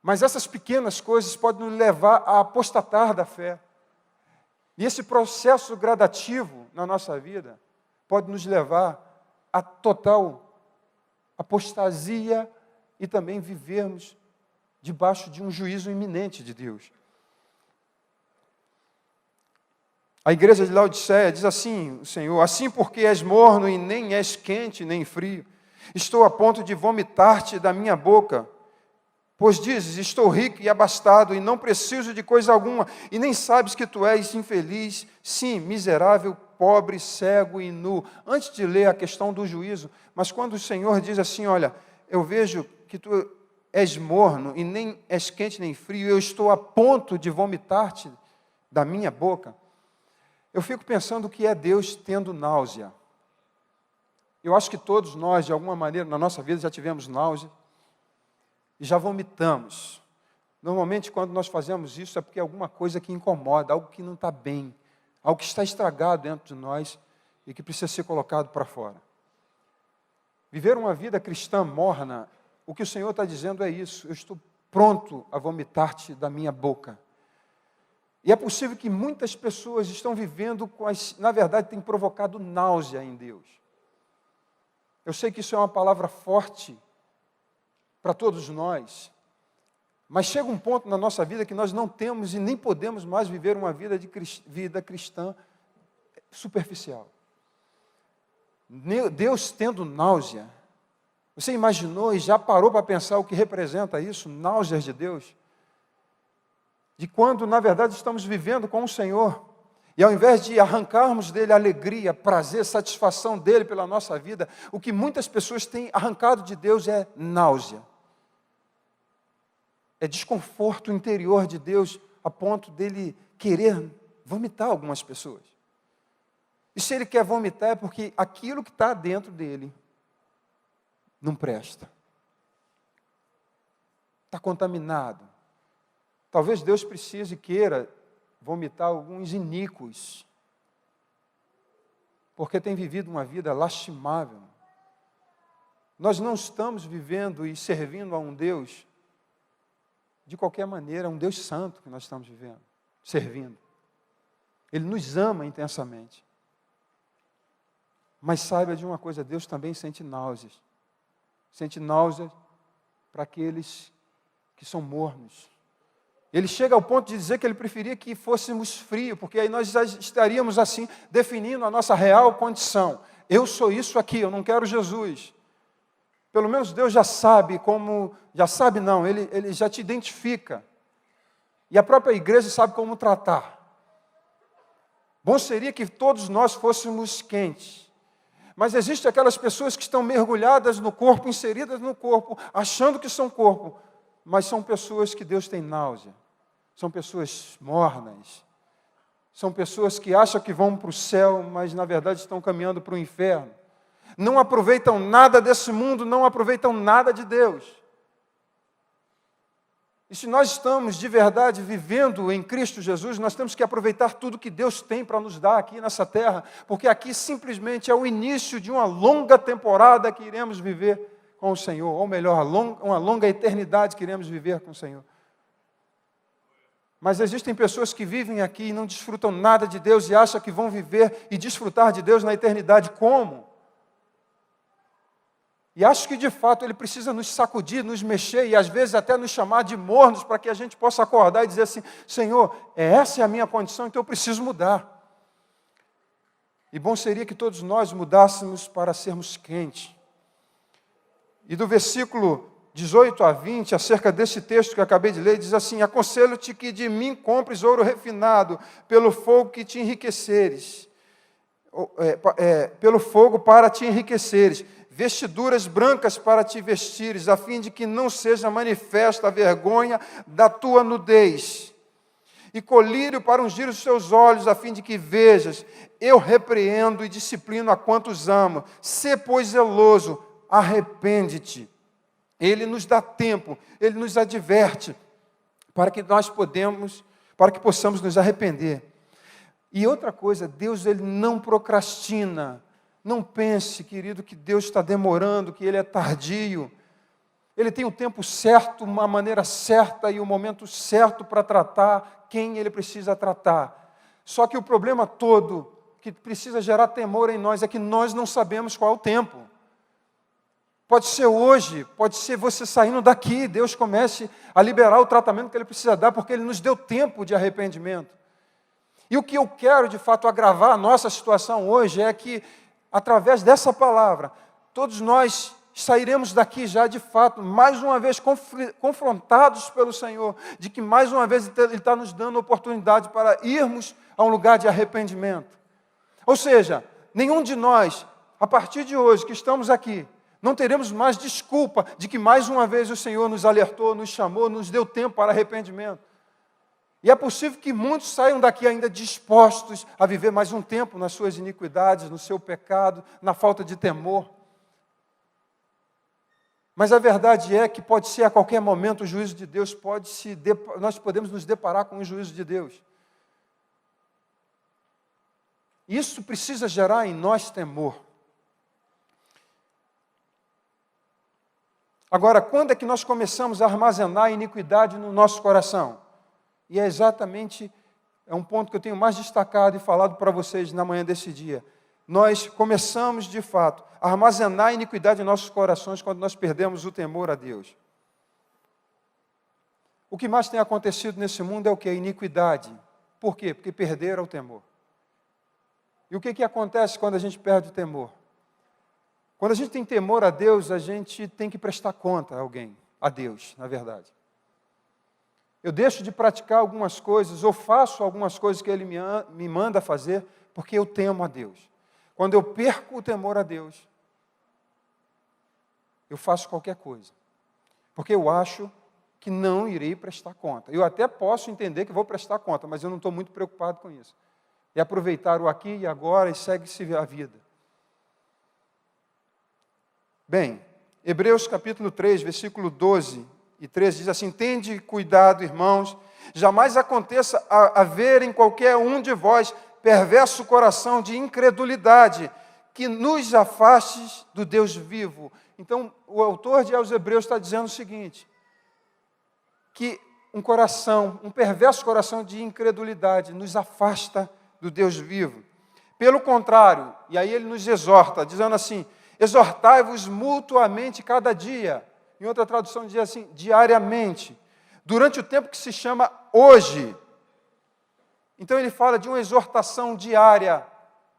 Mas essas pequenas coisas podem nos levar a apostatar da fé. E esse processo gradativo na nossa vida pode nos levar a total apostasia e também vivermos debaixo de um juízo iminente de Deus. A igreja de Laodiceia diz assim, o Senhor: assim porque és morno e nem és quente nem frio, estou a ponto de vomitar-te da minha boca. Pois dizes, estou rico e abastado e não preciso de coisa alguma, e nem sabes que tu és infeliz, sim, miserável, pobre, cego e nu. Antes de ler a questão do juízo, mas quando o Senhor diz assim, olha, eu vejo que tu és morno e nem és quente nem frio, eu estou a ponto de vomitar-te da minha boca, eu fico pensando que é Deus tendo náusea. Eu acho que todos nós, de alguma maneira, na nossa vida já tivemos náusea, e já vomitamos. Normalmente, quando nós fazemos isso, é porque é alguma coisa que incomoda, algo que não está bem, algo que está estragado dentro de nós e que precisa ser colocado para fora. Viver uma vida cristã morna, o que o Senhor está dizendo é isso: eu estou pronto a vomitar-te da minha boca. E é possível que muitas pessoas estão vivendo, na verdade, tem provocado náusea em Deus. Eu sei que isso é uma palavra forte para todos nós, mas chega um ponto na nossa vida que nós não temos e nem podemos mais viver uma vida cristã superficial. Deus tendo náusea, você imaginou e já parou para pensar o que representa isso, náuseas de Deus? De quando, na verdade, estamos vivendo com o Senhor, e ao invés de arrancarmos dele alegria, prazer, satisfação dele pela nossa vida, o que muitas pessoas têm arrancado de Deus é náusea. É desconforto interior de Deus, a ponto dele querer vomitar algumas pessoas. E se ele quer vomitar é porque aquilo que está dentro dele não presta. Está contaminado. Talvez Deus precise e queira vomitar alguns iníquos, porque tem vivido uma vida lastimável. Nós não estamos vivendo e servindo a um Deus de qualquer maneira, é um Deus santo que nós estamos vivendo, servindo. Ele nos ama intensamente. Mas saiba de uma coisa, Deus também sente náuseas. Sente náuseas para aqueles que são mornos. Ele chega ao ponto de dizer que ele preferia que fôssemos frios, porque aí nós já estaríamos assim, definindo a nossa real condição. Eu sou isso aqui, eu não quero Jesus. Pelo menos Deus já sabe como, já sabe não, Ele já te identifica. E a própria igreja sabe como tratar. Bom seria que todos nós fôssemos quentes. Mas existem aquelas pessoas que estão mergulhadas no corpo, inseridas no corpo, achando que são corpo, mas são pessoas que Deus tem náusea. São pessoas mornas. São pessoas que acham que vão para o céu, mas na verdade estão caminhando para o inferno. Não aproveitam nada desse mundo, não aproveitam nada de Deus. E se nós estamos de verdade vivendo em Cristo Jesus, nós temos que aproveitar tudo que Deus tem para nos dar aqui nessa terra, porque aqui simplesmente é o início de uma longa temporada que iremos viver com o Senhor, ou melhor, uma longa eternidade que iremos viver com o Senhor. Mas existem pessoas que vivem aqui e não desfrutam nada de Deus e acham que vão viver e desfrutar de Deus na eternidade. Como? E acho que de fato Ele precisa nos sacudir, nos mexer e às vezes até nos chamar de mornos para que a gente possa acordar e dizer assim, Senhor, essa é a minha condição, então eu preciso mudar. E bom seria que todos nós mudássemos para sermos quentes. E do versículo 18 a 20, acerca desse texto que eu acabei de ler, diz assim, aconselho-te que de mim compres ouro refinado, pelo fogo que te enriqueceres, pelo fogo para te enriqueceres, vestiduras brancas para te vestires, a fim de que não seja manifesta a vergonha da tua nudez, e colírio para ungir os teus olhos, a fim de que vejas, eu repreendo e disciplino a quantos amo, sê, pois, zeloso, arrepende-te. Ele nos dá tempo, Ele nos adverte, para que possamos nos arrepender. E outra coisa, Deus Ele não procrastina. Não pense, querido, que Deus está demorando, que Ele é tardio. Ele tem o tempo certo, uma maneira certa e o momento certo para tratar quem Ele precisa tratar. Só que o problema todo que precisa gerar temor em nós é que nós não sabemos qual é o tempo. Pode ser hoje, pode ser você saindo daqui, Deus comece a liberar o tratamento que Ele precisa dar, porque Ele nos deu tempo de arrependimento. E o que eu quero, de fato, agravar a nossa situação hoje é que, através dessa palavra, todos nós sairemos daqui já, de fato, mais uma vez confrontados pelo Senhor, de que mais uma vez Ele está nos dando oportunidade para irmos a um lugar de arrependimento. Ou seja, nenhum de nós, a partir de hoje que estamos aqui, não teremos mais desculpa de que mais uma vez o Senhor nos alertou, nos chamou, nos deu tempo para arrependimento. E é possível que muitos saiam daqui ainda dispostos a viver mais um tempo nas suas iniquidades, no seu pecado, na falta de temor. Mas a verdade é que pode ser a qualquer momento o juízo de Deus, nós podemos nos deparar com o juízo de Deus. Isso precisa gerar em nós temor. Agora, quando é que nós começamos a armazenar a iniquidade no nosso coração? E é exatamente, um ponto que eu tenho mais destacado e falado para vocês na manhã desse dia. Nós começamos, de fato, a armazenar a iniquidade em nossos corações quando nós perdemos o temor a Deus. O que mais tem acontecido nesse mundo é o que? A iniquidade. Por quê? Porque perderam o temor. E o que acontece quando a gente perde o temor? Quando a gente tem temor a Deus, a gente tem que prestar conta a alguém, a Deus, na verdade. Eu deixo de praticar algumas coisas, ou faço algumas coisas que Ele me manda fazer, porque eu temo a Deus. Quando eu perco o temor a Deus, eu faço qualquer coisa, porque eu acho que não irei prestar conta. Eu até posso entender que vou prestar conta, mas eu não estou muito preocupado com isso. É aproveitar o aqui e agora e segue-se a vida. Bem, Hebreus capítulo 3, versículo 12 e 13 diz assim, tende cuidado, irmãos, jamais aconteça haver em qualquer um de vós perverso coração de incredulidade, que nos afaste do Deus vivo. Então, o autor de aos Hebreus está dizendo o seguinte, que um coração, um perverso coração de incredulidade, nos afasta do Deus vivo. Pelo contrário, e aí ele nos exorta, dizendo assim, exortai-vos mutuamente cada dia. Em outra tradução diz assim, diariamente, durante o tempo que se chama hoje. Então ele fala de uma exortação diária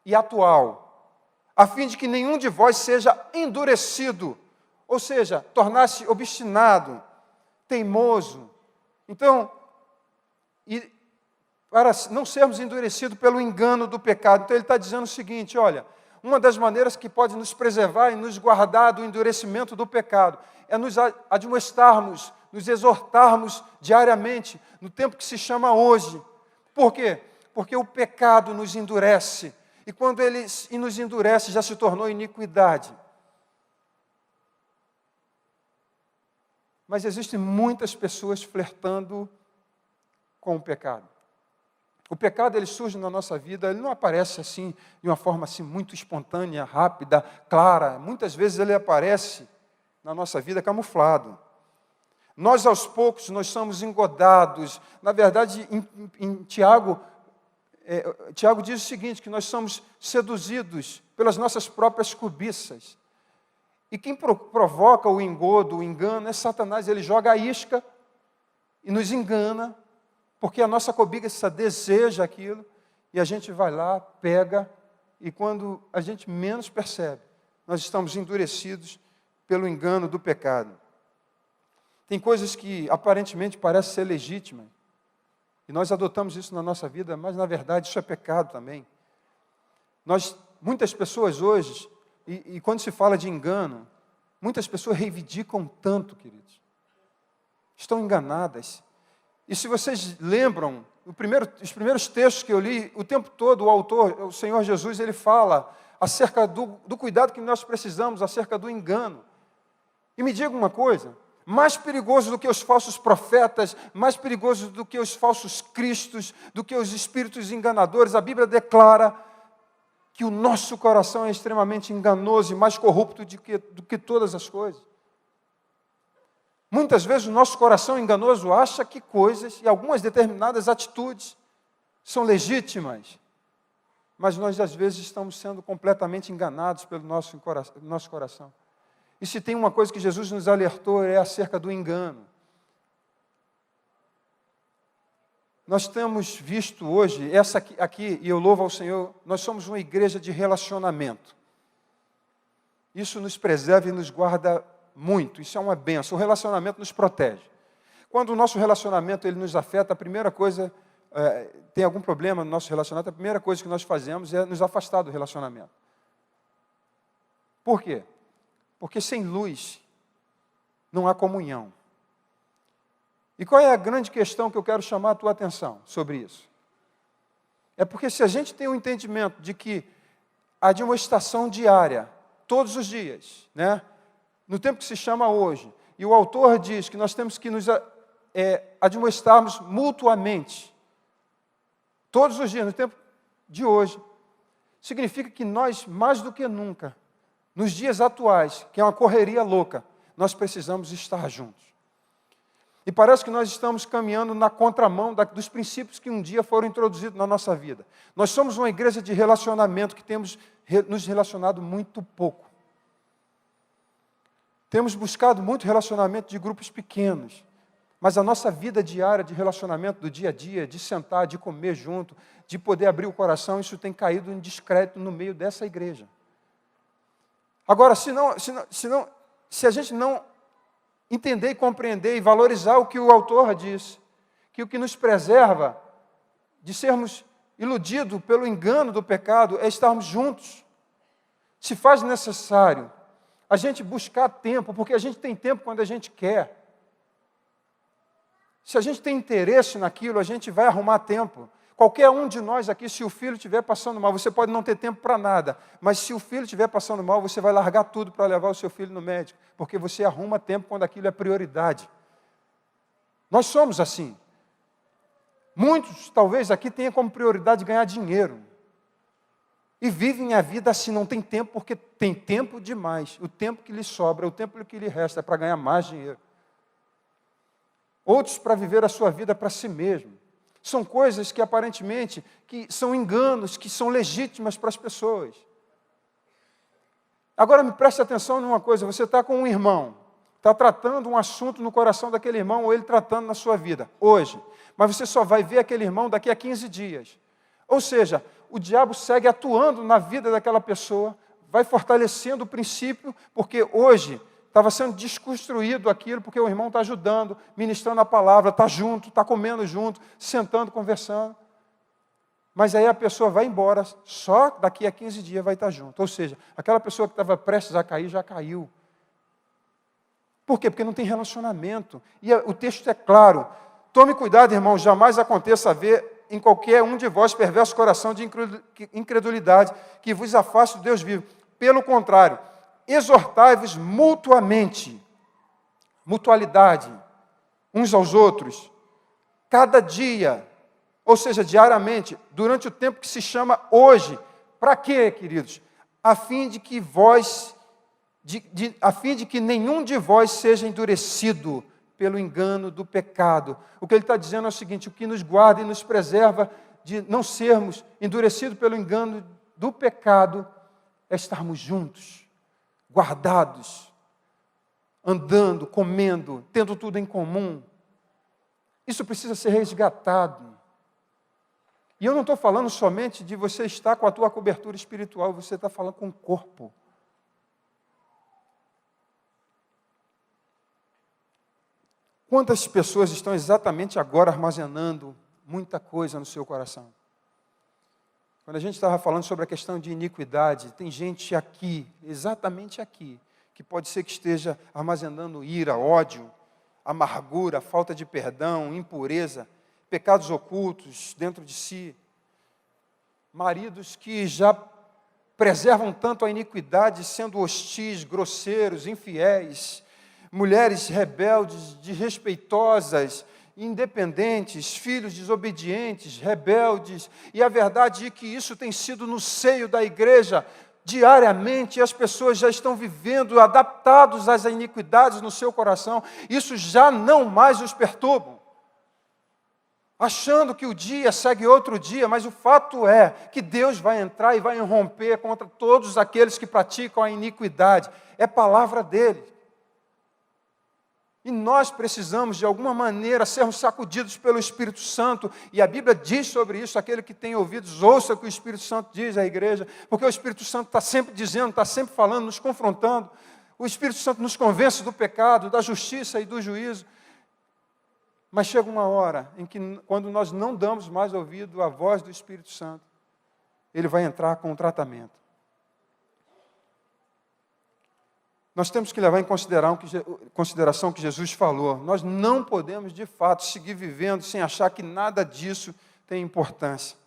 e atual, a fim de que nenhum de vós seja endurecido, ou seja, tornar-se obstinado, teimoso. Então, para não sermos endurecidos pelo engano do pecado. Então ele está dizendo o seguinte, olha, uma das maneiras que pode nos preservar e nos guardar do endurecimento do pecado é nos admoestarmos, nos exortarmos diariamente, no tempo que se chama hoje. Por quê? Porque o pecado nos endurece, e quando ele nos endurece, já se tornou iniquidade. Mas existem muitas pessoas flertando com o pecado. O pecado, ele surge na nossa vida, ele não aparece assim, de uma forma assim muito espontânea, rápida, clara. Muitas vezes ele aparece na nossa vida camuflado. Nós, aos poucos, nós somos engodados. Na verdade, em Tiago diz o seguinte, que nós somos seduzidos pelas nossas próprias cobiças. E quem provoca o engodo, o engano, é Satanás. Ele joga a isca e nos engana, porque a nossa cobiça deseja aquilo, e a gente vai lá, pega, e quando a gente menos percebe, nós estamos endurecidos pelo engano do pecado. Tem coisas que aparentemente parecem ser legítimas, e nós adotamos isso na nossa vida, mas na verdade isso é pecado também. Muitas pessoas hoje, e quando se fala de engano, muitas pessoas reivindicam tanto, queridos. Estão enganadas. E se vocês lembram, os primeiros textos que eu li, o tempo todo o autor, o Senhor Jesus, ele fala acerca do cuidado que nós precisamos, acerca do engano. E me diga uma coisa, mais perigoso do que os falsos profetas, mais perigoso do que os falsos cristos, do que os espíritos enganadores, a Bíblia declara que o nosso coração é extremamente enganoso e mais corrupto do que todas as coisas. Muitas vezes o nosso coração enganoso acha que coisas e algumas determinadas atitudes são legítimas, mas nós às vezes estamos sendo completamente enganados pelo nosso coração. E se tem uma coisa que Jesus nos alertou é acerca do engano. Nós temos visto hoje, essa aqui, e eu louvo ao Senhor, nós somos uma igreja de relacionamento. Isso nos preserva e nos guarda muito, isso é uma bênção, o relacionamento nos protege. Quando o nosso relacionamento ele nos afeta, a primeira coisa, tem algum problema no nosso relacionamento, a primeira coisa que nós fazemos é nos afastar do relacionamento. Por quê? Porque sem luz não há comunhão. E qual é a grande questão que eu quero chamar a tua atenção sobre isso? É porque se a gente tem o entendimento de que a admoestação diária, todos os dias, né, no tempo que se chama hoje, e o autor diz que nós temos que nos admoestarmos mutuamente, todos os dias, no tempo de hoje, significa que nós, mais do que nunca, nos dias atuais, que é uma correria louca, nós precisamos estar juntos. E parece que nós estamos caminhando na contramão dos princípios que um dia foram introduzidos na nossa vida. Nós somos uma igreja de relacionamento que temos nos relacionado muito pouco. Temos buscado muito relacionamento de grupos pequenos, mas a nossa vida diária de relacionamento do dia a dia, de sentar, de comer junto, de poder abrir o coração, isso tem caído em descrédito no meio dessa igreja. Agora, se a gente não entender e compreender e valorizar o que o autor diz, que o que nos preserva de sermos iludidos pelo engano do pecado é estarmos juntos. Se faz necessário a gente buscar tempo, porque a gente tem tempo quando a gente quer. Se a gente tem interesse naquilo, a gente vai arrumar tempo. Qualquer um de nós aqui, se o filho estiver passando mal, você pode não ter tempo para nada, mas se o filho estiver passando mal, você vai largar tudo para levar o seu filho no médico, porque você arruma tempo quando aquilo é prioridade. Nós somos assim. Muitos, talvez, aqui tenham como prioridade ganhar dinheiro. E vivem a vida assim, não tem tempo, porque tem tempo demais. O tempo que lhe sobra, o tempo que lhe resta é para ganhar mais dinheiro. outros para viver a sua vida para si mesmo. São coisas que aparentemente que são enganos, que são legítimas para as pessoas. Agora me preste atenção numa coisa, você está com um irmão, está tratando um assunto no coração daquele irmão, ou ele tratando na sua vida, hoje. Mas você só vai ver aquele irmão daqui a 15 dias. Ou seja, o diabo segue atuando na vida daquela pessoa, vai fortalecendo o princípio, porque hoje estava sendo desconstruído aquilo, porque o irmão está ajudando, ministrando a palavra, está junto, está comendo junto, sentando, conversando. Mas aí a pessoa vai embora, só daqui a 15 dias vai estar junto. Ou seja, aquela pessoa que estava prestes a cair, já caiu. Por quê? Porque não tem relacionamento. E o texto é claro. Tome cuidado, irmão, jamais aconteça haver em qualquer um de vós perverso coração de incredulidade, que vos afaste do Deus vivo. Pelo contrário, exortai-vos mutuamente, mutualidade, uns aos outros, cada dia, ou seja, diariamente, durante o tempo que se chama hoje. Para quê, queridos? A fim de que nenhum de vós seja endurecido pelo engano do pecado. O que ele está dizendo é o seguinte: o que nos guarda e nos preserva de não sermos endurecidos pelo engano do pecado é estarmos juntos, guardados, andando, comendo, tendo tudo em comum. Isso precisa ser resgatado. E eu não estou falando somente de você estar com a tua cobertura espiritual, você está falando com o corpo. Quantas pessoas estão exatamente agora armazenando muita coisa no seu coração? Quando a gente estava falando sobre a questão de iniquidade, tem gente aqui, exatamente aqui, que pode ser que esteja armazenando ira, ódio, amargura, falta de perdão, impureza, pecados ocultos dentro de si. Maridos que já preservam tanto a iniquidade, sendo hostis, grosseiros, infiéis. Mulheres rebeldes, desrespeitosas, independentes, filhos desobedientes, rebeldes. E a verdade é que isso tem sido no seio da igreja diariamente, e as pessoas já estão vivendo, adaptados às iniquidades no seu coração. Isso já não mais os perturba, achando que o dia segue outro dia, mas o fato é que Deus vai entrar e vai irromper contra todos aqueles que praticam a iniquidade. É palavra dele. E nós precisamos, de alguma maneira, sermos sacudidos pelo Espírito Santo. E a Bíblia diz sobre isso: aquele que tem ouvidos, ouça o que o Espírito Santo diz à igreja. Porque o Espírito Santo está sempre dizendo, está sempre falando, nos confrontando. O Espírito Santo nos convence do pecado, da justiça e do juízo. Mas chega uma hora em que, quando nós não damos mais ouvido à voz do Espírito Santo, ele vai entrar com um tratamento. Nós temos que levar em consideração o que Jesus falou. Nós não podemos, de fato, seguir vivendo sem achar que nada disso tem importância.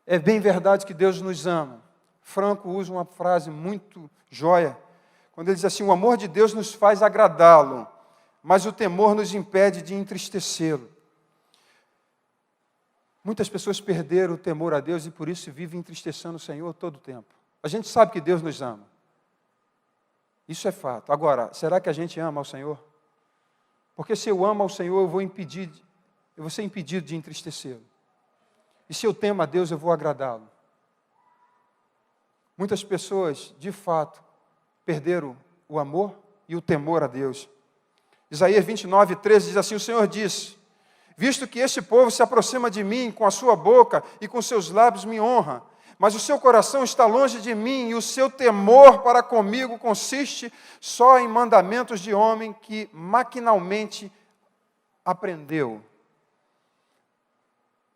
É bem verdade que Deus nos ama. Franco usa uma frase muito joia, quando ele diz assim: o amor de Deus nos faz agradá-lo, mas o temor nos impede de entristecê-lo. Muitas pessoas perderam o temor a Deus e por isso vivem entristecendo o Senhor todo o tempo. A gente sabe que Deus nos ama. Isso é fato. Agora, será que a gente ama ao Senhor? Porque se eu amo ao Senhor, eu vou ser impedido de entristecê-lo. E se eu temo a Deus, eu vou agradá-lo. Muitas pessoas, de fato, perderam o amor e o temor a Deus. Isaías 29:13 diz assim: o Senhor disse: visto que este povo se aproxima de mim com a sua boca e com seus lábios me honra, mas o seu coração está longe de mim, e o seu temor para comigo consiste só em mandamentos de homem que maquinalmente aprendeu.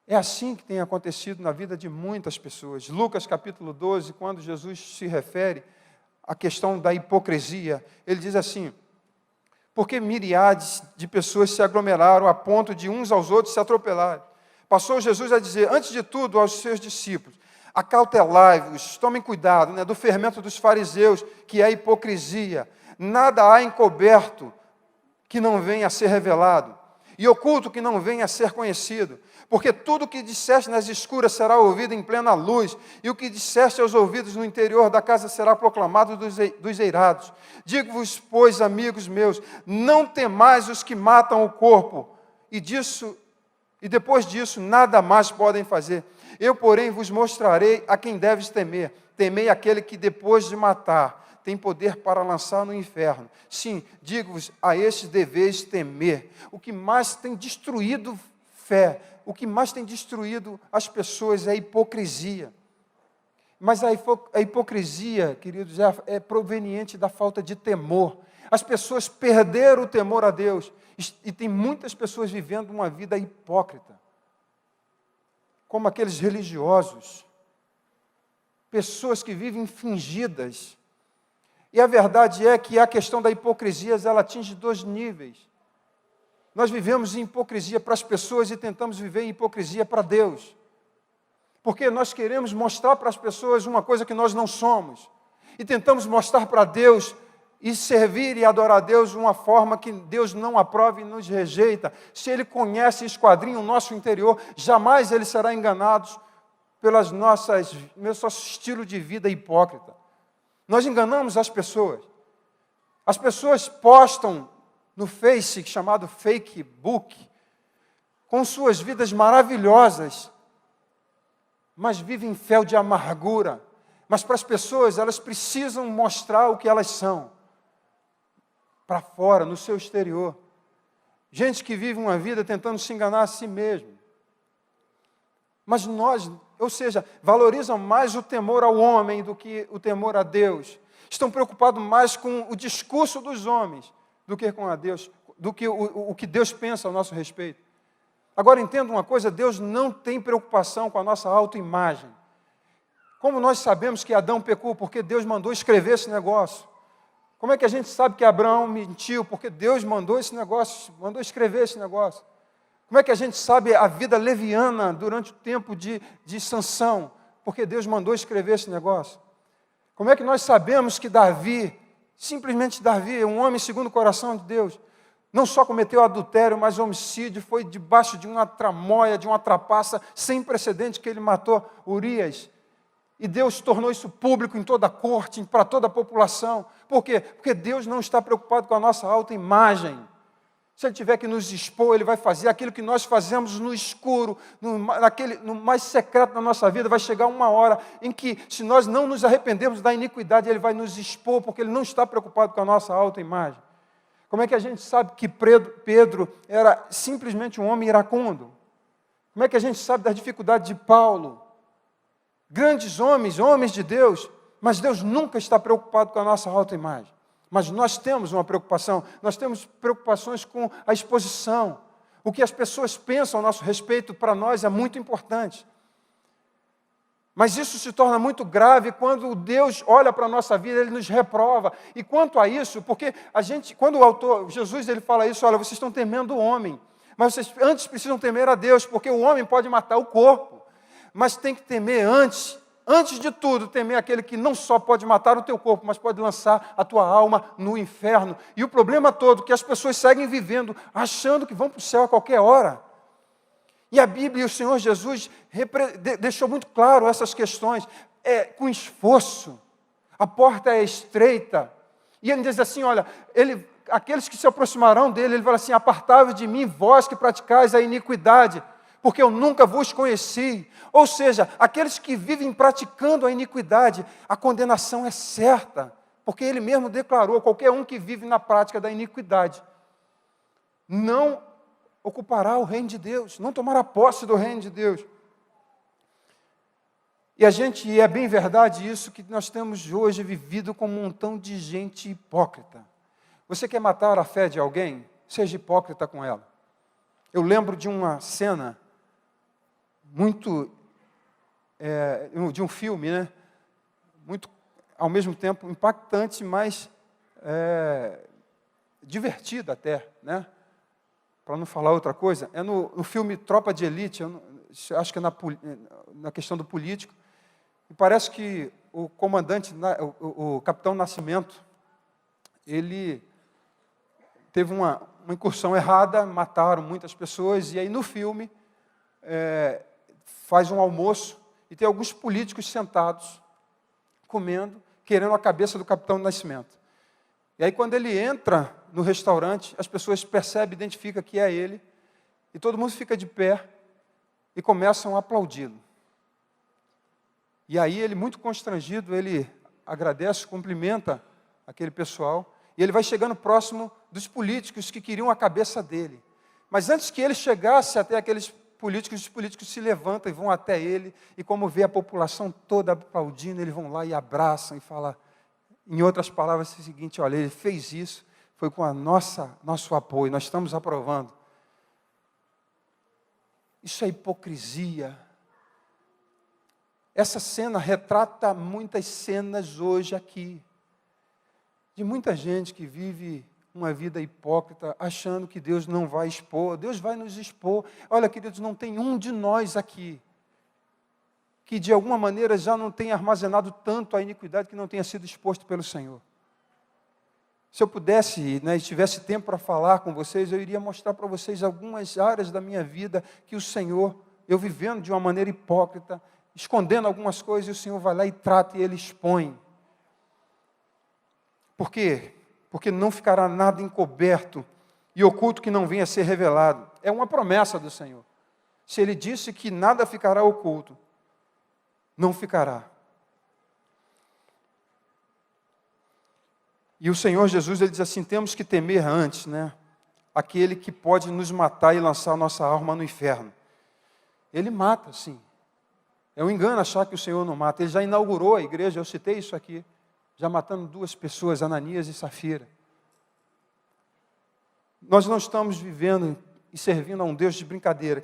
É assim que tem acontecido na vida de muitas pessoas. Lucas capítulo 12, quando Jesus se refere à questão da hipocrisia, ele diz assim: porque miríades de pessoas se aglomeraram a ponto de uns aos outros se atropelarem. Passou Jesus a dizer, antes de tudo, aos seus discípulos: acautelai-vos, tomem cuidado, do fermento dos fariseus, que é a hipocrisia. Nada há encoberto que não venha a ser revelado, e oculto que não venha a ser conhecido. Porque tudo o que disseste nas escuras será ouvido em plena luz, e o que disseste aos ouvidos no interior da casa será proclamado dos eirados. Digo-vos, pois, amigos meus, não temais os que matam o corpo, e depois disso nada mais podem fazer. Eu, porém, vos mostrarei a quem deves temer. Temei aquele que, depois de matar, tem poder para lançar no inferno. Sim, digo-vos, a estes deveis temer. O que mais tem destruído fé, o que mais tem destruído as pessoas é a hipocrisia. Mas a hipocrisia, queridos, é proveniente da falta de temor. As pessoas perderam o temor a Deus. E tem muitas pessoas vivendo uma vida hipócrita. Como aqueles religiosos. Pessoas que vivem fingidas. E a verdade é que a questão da hipocrisia, ela atinge 2 níveis. Nós vivemos em hipocrisia para as pessoas e tentamos viver em hipocrisia para Deus. Porque nós queremos mostrar para as pessoas uma coisa que nós não somos. E tentamos mostrar para Deus e servir e adorar a Deus de uma forma que Deus não aprova e nos rejeita. Se Ele conhece e esquadrinha o nosso interior, jamais Ele será enganado pelas nosso estilo de vida hipócrita. Nós enganamos as pessoas. As pessoas postam no Face, chamado Facebook, com suas vidas maravilhosas, mas vivem fel de amargura. Mas para as pessoas, elas precisam mostrar o que elas são, para fora, no seu exterior. Gente que vive uma vida tentando se enganar a si mesmo. Mas valorizam mais o temor ao homem do que o temor a Deus. Estão preocupados mais com o discurso dos homens do que com a Deus, do que o que Deus pensa a nosso respeito. Agora entenda uma coisa, Deus não tem preocupação com a nossa autoimagem. Como nós sabemos que Adão pecou? Porque Deus mandou escrever esse negócio. Como é que a gente sabe que Abraão mentiu? Porque Deus mandou esse negócio, mandou escrever esse negócio. Como é que a gente sabe a vida leviana durante o tempo de Sansão? Porque Deus mandou escrever esse negócio. Como é que nós sabemos que Davi, simplesmente Davi, um homem segundo o coração de Deus, não só cometeu adultério, mas homicídio, foi debaixo de uma tramóia, de uma trapaça sem precedente que ele matou Urias. E Deus tornou isso público em toda a corte, para toda a população. Por quê? Porque Deus não está preocupado com a nossa autoimagem. Se Ele tiver que nos expor, Ele vai fazer aquilo que nós fazemos no escuro, no mais secreto da nossa vida. Vai chegar uma hora em que, se nós não nos arrependermos da iniquidade, Ele vai nos expor, porque Ele não está preocupado com a nossa autoimagem. Como é que a gente sabe que Pedro era simplesmente um homem iracundo? Como é que a gente sabe das dificuldades de Paulo? Grandes homens de Deus, mas Deus nunca está preocupado com a nossa autoimagem. Mas nós temos uma preocupação, nós temos preocupações com a exposição. O que as pessoas pensam a nosso respeito, para nós, é muito importante. Mas isso se torna muito grave quando Deus olha para a nossa vida, Ele nos reprova. E quanto a isso, porque quando o autor, Jesus, ele fala isso, olha, vocês estão temendo o homem, mas vocês antes precisam temer a Deus, porque o homem pode matar o corpo, mas tem que temer antes de tudo, temer aquele que não só pode matar o teu corpo, mas pode lançar a tua alma no inferno. E o problema todo é que as pessoas seguem vivendo, achando que vão para o céu a qualquer hora. E a Bíblia e o Senhor Jesus deixou muito claro essas questões. Com esforço, a porta é estreita. E ele diz assim, olha, aqueles que se aproximarão dele, ele fala assim, apartai-vos de mim, vós que praticais a iniquidade, porque eu nunca vos conheci. Ou seja, aqueles que vivem praticando a iniquidade, a condenação é certa, porque ele mesmo declarou, qualquer um que vive na prática da iniquidade, não ocupará o reino de Deus, não tomará posse do reino de Deus. E é bem verdade isso que nós temos hoje vivido com um montão de gente hipócrita. Você quer matar a fé de alguém? Seja hipócrita com ela. Eu lembro de uma cena de um filme, né? Muito, ao mesmo tempo, impactante, mas divertido até, né? Para não falar outra coisa, é no filme Tropa de Elite, acho que é na questão do político, e parece que o comandante, o capitão Nascimento, ele teve uma incursão errada, mataram muitas pessoas, e aí no filme faz um almoço e tem alguns políticos sentados, comendo, querendo a cabeça do Capitão do Nascimento. E aí quando ele entra no restaurante, as pessoas percebem, identificam que é ele, e todo mundo fica de pé e começam a aplaudi-lo. E aí ele, muito constrangido, ele agradece, cumprimenta aquele pessoal, e ele vai chegando próximo dos políticos que queriam a cabeça dele. Mas antes que ele chegasse até aqueles políticos, os políticos se levantam e vão até ele, e como vê a população toda aplaudindo, eles vão lá e abraçam e falam, em outras palavras, o seguinte: olha, ele fez isso, foi com nosso apoio, nós estamos aprovando. Isso é hipocrisia. Essa cena retrata muitas cenas hoje aqui, de muita gente que vive uma vida hipócrita, achando que Deus não vai expor. Deus vai nos expor. Olha, queridos, não tem um de nós aqui que de alguma maneira já não tenha armazenado tanto a iniquidade que não tenha sido exposto pelo Senhor. Se eu pudesse, e tivesse tempo para falar com vocês, eu iria mostrar para vocês algumas áreas da minha vida que o Senhor, eu vivendo de uma maneira hipócrita, escondendo algumas coisas, e o Senhor vai lá e trata e Ele expõe. Por quê? Porque não ficará nada encoberto e oculto que não venha a ser revelado. É uma promessa do Senhor. Se Ele disse que nada ficará oculto, não ficará. E o Senhor Jesus, Ele diz assim, temos que temer antes, aquele que pode nos matar e lançar nossa alma no inferno. Ele mata, sim. É um engano achar que o Senhor não mata. Ele já inaugurou a igreja, eu citei isso aqui, já matando 2 pessoas, Ananias e Safira. Nós não estamos vivendo e servindo a um Deus de brincadeira.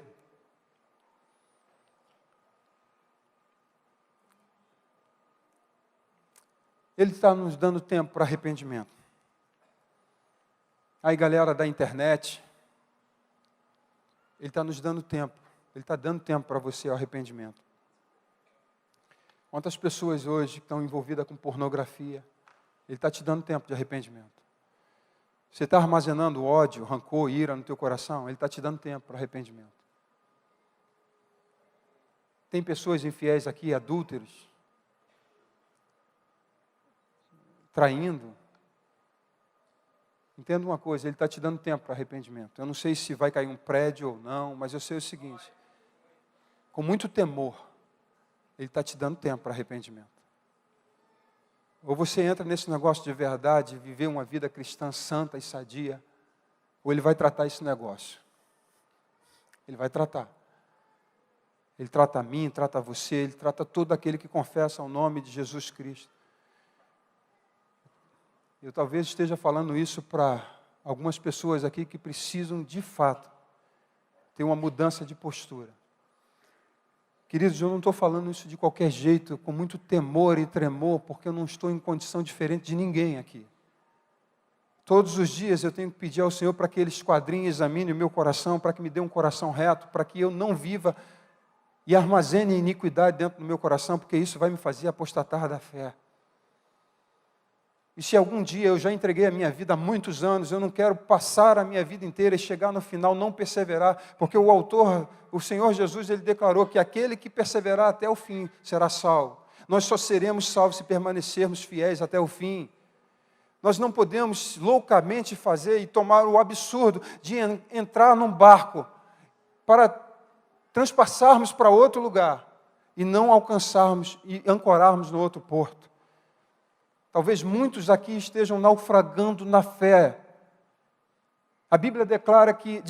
Ele está nos dando tempo para arrependimento. Aí, galera da internet, Ele está nos dando tempo. Ele está dando tempo para você ao arrependimento. Quantas pessoas hoje estão envolvidas com pornografia? Ele está te dando tempo de arrependimento. Você está armazenando ódio, rancor, ira no teu coração? Ele está te dando tempo para arrependimento. Tem pessoas infiéis aqui, adúlteros, traindo. Entenda uma coisa, Ele está te dando tempo para arrependimento. Eu não sei se vai cair um prédio ou não, mas eu sei o seguinte, com muito temor, Ele está te dando tempo para arrependimento. Ou você entra nesse negócio de verdade, viver uma vida cristã santa e sadia, ou Ele vai tratar esse negócio. Ele vai tratar. Ele trata a mim, trata você, Ele trata todo aquele que confessa o nome de Jesus Cristo. Eu talvez esteja falando isso para algumas pessoas aqui que precisam, de fato, ter uma mudança de postura. Queridos, eu não estou falando isso de qualquer jeito, com muito temor e tremor, porque eu não estou em condição diferente de ninguém aqui. Todos os dias eu tenho que pedir ao Senhor para que Ele esquadrinhe e examine o meu coração, para que me dê um coração reto, para que eu não viva e armazene iniquidade dentro do meu coração, porque isso vai me fazer apostatar da fé. E se algum dia eu já entreguei a minha vida há muitos anos, eu não quero passar a minha vida inteira e chegar no final não perseverar, porque o autor, o Senhor Jesus, Ele declarou que aquele que perseverar até o fim será salvo. Nós só seremos salvos se permanecermos fiéis até o fim. Nós não podemos loucamente fazer e tomar o absurdo de entrar num barco para transpassarmos para outro lugar e não alcançarmos e ancorarmos no outro porto. Talvez muitos aqui estejam naufragando na fé. A Bíblia declara que,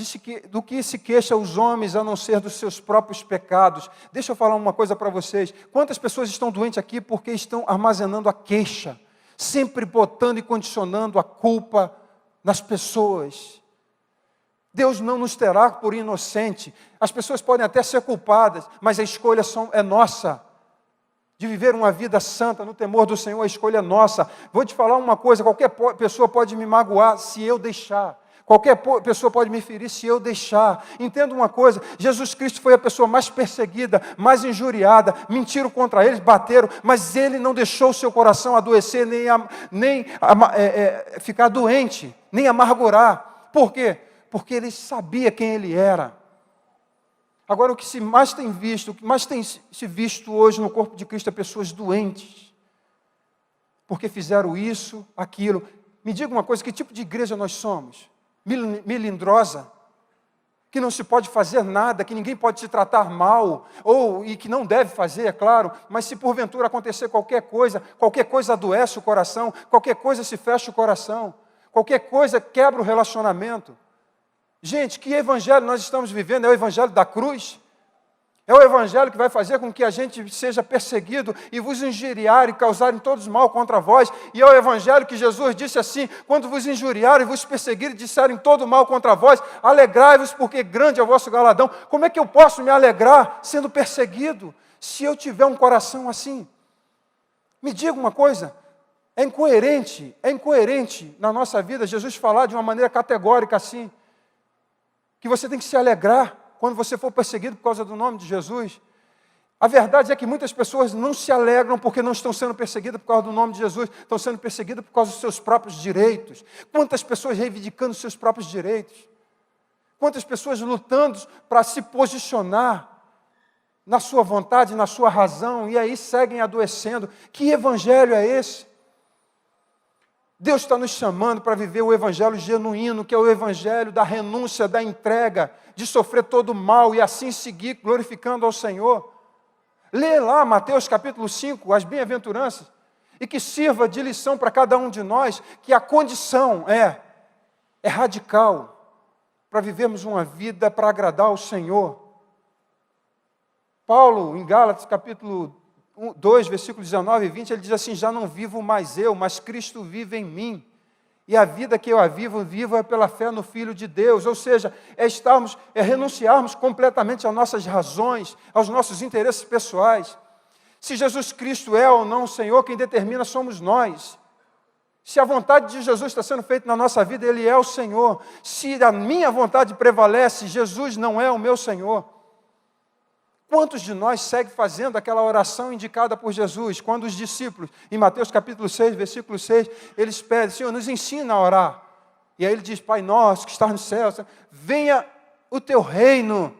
do que se queixa os homens a não ser dos seus próprios pecados. Deixa eu falar uma coisa para vocês. Quantas pessoas estão doentes aqui porque estão armazenando a queixa, sempre botando e condicionando a culpa nas pessoas? Deus não nos terá por inocente. As pessoas podem até ser culpadas, mas a escolha é nossa. De viver uma vida santa, no temor do Senhor, a escolha é nossa. Vou te falar uma coisa, qualquer pessoa pode me magoar se eu deixar. Qualquer pessoa pode me ferir se eu deixar. Entenda uma coisa, Jesus Cristo foi a pessoa mais perseguida, mais injuriada, mentiram contra ele, bateram, mas ele não deixou o seu coração adoecer, nem ficar doente, nem amargurar. Por quê? Porque ele sabia quem ele era. Agora, o que mais tem se visto hoje no corpo de Cristo é pessoas doentes, porque fizeram isso, aquilo. Me diga uma coisa, que tipo de igreja nós somos? Melindrosa, que não se pode fazer nada, que ninguém pode se tratar mal, e que não deve fazer, é claro, mas se porventura acontecer qualquer coisa adoece o coração, qualquer coisa se fecha o coração, qualquer coisa quebra o relacionamento. Gente, que evangelho nós estamos vivendo? É o evangelho da cruz? É o evangelho que vai fazer com que a gente seja perseguido e vos injuriar e causarem todos mal contra vós. E é o evangelho que Jesus disse assim: quando vos injuriarem e vos perseguirem e disserem todo mal contra vós, alegrai-vos, porque grande é o vosso galardão. Como é que eu posso me alegrar sendo perseguido, se eu tiver um coração assim? Me diga uma coisa, é incoerente na nossa vida Jesus falar de uma maneira categórica assim, que você tem que se alegrar quando você for perseguido por causa do nome de Jesus. A verdade é que muitas pessoas não se alegram porque não estão sendo perseguidas por causa do nome de Jesus, estão sendo perseguidas por causa dos seus próprios direitos. Quantas pessoas reivindicando os seus próprios direitos? Quantas pessoas lutando para se posicionar na sua vontade, na sua razão, e aí seguem adoecendo. Que evangelho é esse? Deus está nos chamando para viver o evangelho genuíno, que é o evangelho da renúncia, da entrega, de sofrer todo o mal e assim seguir glorificando ao Senhor. Lê lá Mateus capítulo 5, as bem-aventuranças, e que sirva de lição para cada um de nós, que a condição é radical, para vivermos uma vida para agradar ao Senhor. Paulo, em Gálatas capítulo 2, versículos 19 e 20, ele diz assim: já não vivo mais eu, mas Cristo vive em mim. E a vida que eu vivo é pela fé no Filho de Deus. Ou seja, renunciarmos completamente às nossas razões, aos nossos interesses pessoais. Se Jesus Cristo é ou não o Senhor, quem determina somos nós. Se a vontade de Jesus está sendo feita na nossa vida, Ele é o Senhor. Se a minha vontade prevalece, Jesus não é o meu Senhor. Quantos de nós seguem fazendo aquela oração indicada por Jesus, quando os discípulos, em Mateus capítulo 6, versículo 6, eles pedem: Senhor, nos ensina a orar. E aí ele diz: Pai nosso que estás no céu, venha o teu reino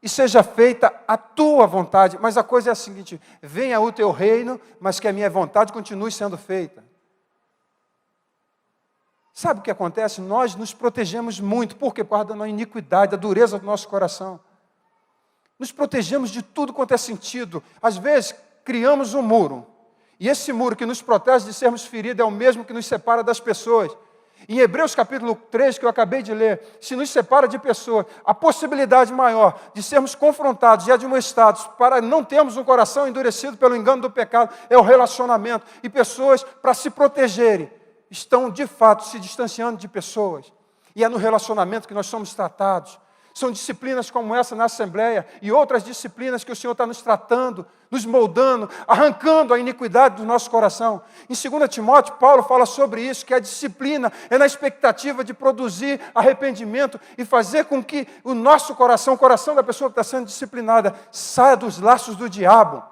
e seja feita a tua vontade. Mas a coisa é a seguinte: venha o teu reino, mas que a minha vontade continue sendo feita. Sabe o que acontece? Nós nos protegemos muito, porque por causa da iniquidade, da dureza do nosso coração. Nos protegemos de tudo quanto é sentido. Às vezes, criamos um muro. E esse muro que nos protege de sermos feridos é o mesmo que nos separa das pessoas. Em Hebreus capítulo 3, que eu acabei de ler, se nos separa de pessoas, a possibilidade maior de sermos confrontados e admoestados para não termos um coração endurecido pelo engano do pecado é o relacionamento. E pessoas, para se protegerem, estão de fato se distanciando de pessoas. E é no relacionamento que nós somos tratados. São disciplinas como essa na Assembleia e outras disciplinas que o Senhor está nos tratando, nos moldando, arrancando a iniquidade do nosso coração. Em 2 Timóteo, Paulo fala sobre isso, que a disciplina é na expectativa de produzir arrependimento e fazer com que o nosso coração, o coração da pessoa que está sendo disciplinada, saia dos laços do diabo.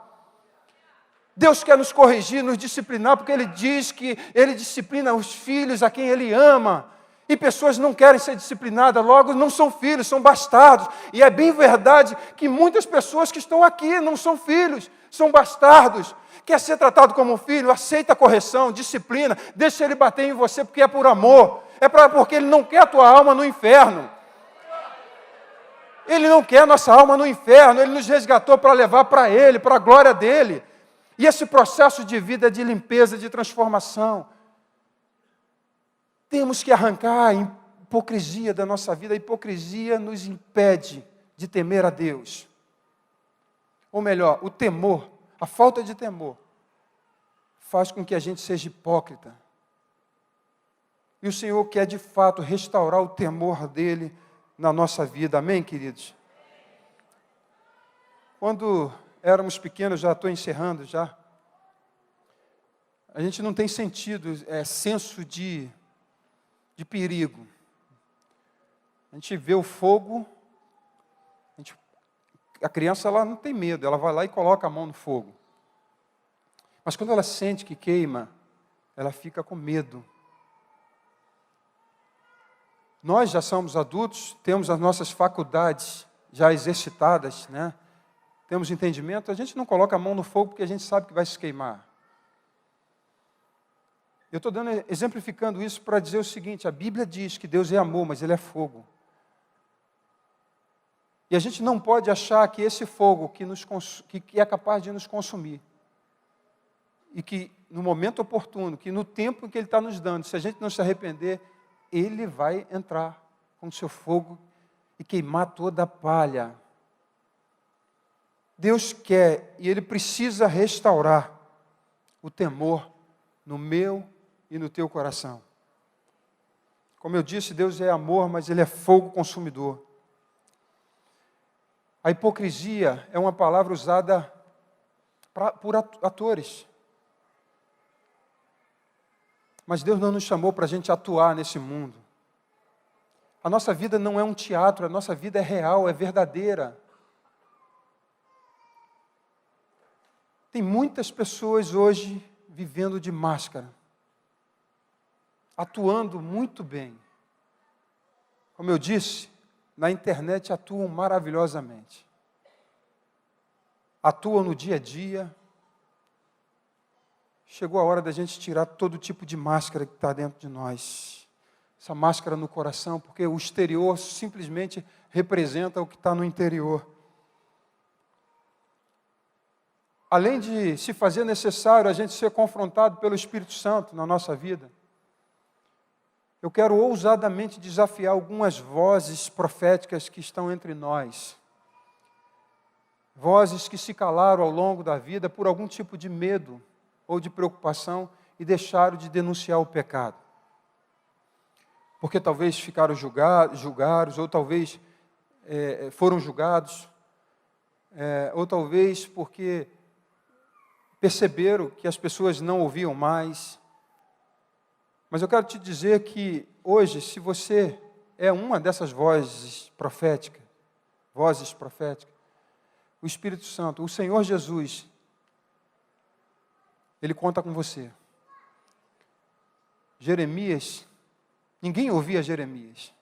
Deus quer nos corrigir, nos disciplinar, porque Ele diz que Ele disciplina os filhos a quem Ele ama. E pessoas não querem ser disciplinadas, logo não são filhos, são bastardos. E é bem verdade que muitas pessoas que estão aqui não são filhos, são bastardos. Quer ser tratado como um filho? Aceita a correção, disciplina, deixa ele bater em você porque é por amor. Porque ele não quer a tua alma no inferno. Ele não quer a nossa alma no inferno, Ele nos resgatou para levar para Ele, para a glória dEle. E esse processo de vida, de limpeza, de transformação, temos que arrancar a hipocrisia da nossa vida. A hipocrisia nos impede de temer a Deus. Ou melhor, o temor, a falta de temor, faz com que a gente seja hipócrita. E o Senhor quer de fato restaurar o temor dEle na nossa vida. Amém, queridos? Quando éramos pequenos, já estou encerrando já, a gente não tem senso de perigo. A gente vê o fogo, a criança ela não tem medo, ela vai lá e coloca a mão no fogo. Mas quando ela sente que queima, ela fica com medo. Nós já somos adultos, temos as nossas faculdades já exercitadas, né? Temos entendimento, a gente não coloca a mão no fogo porque a gente sabe que vai se queimar. Eu estou exemplificando isso para dizer o seguinte: a Bíblia diz que Deus é amor, mas Ele é fogo. E a gente não pode achar que esse fogo que é capaz de nos consumir, e que no momento oportuno, que no tempo que Ele está nos dando, se a gente não se arrepender, Ele vai entrar com o seu fogo e queimar toda a palha. Deus quer e Ele precisa restaurar o temor no meu e no teu coração. Como eu disse, Deus é amor, mas Ele é fogo consumidor. A hipocrisia é uma palavra usada por atores. Mas Deus não nos chamou para a gente atuar nesse mundo. A nossa vida não é um teatro, a nossa vida é real, é verdadeira. Tem muitas pessoas hoje vivendo de máscara, atuando muito bem. Como eu disse, na internet atuam maravilhosamente. Atuam no dia a dia. Chegou a hora da gente tirar todo tipo de máscara que está dentro de nós. Essa máscara no coração, porque o exterior simplesmente representa o que está no interior. Além de se fazer necessário a gente ser confrontado pelo Espírito Santo na nossa vida, eu quero ousadamente desafiar algumas vozes proféticas que estão entre nós. Vozes que se calaram ao longo da vida por algum tipo de medo ou de preocupação e deixaram de denunciar o pecado. Porque talvez ficaram julgados, ou talvez foram julgados, ou talvez porque perceberam que as pessoas não ouviam mais. Mas eu quero te dizer que hoje, se você é uma dessas vozes proféticas, o Espírito Santo, o Senhor Jesus, Ele conta com você. Jeremias, ninguém ouvia Jeremias.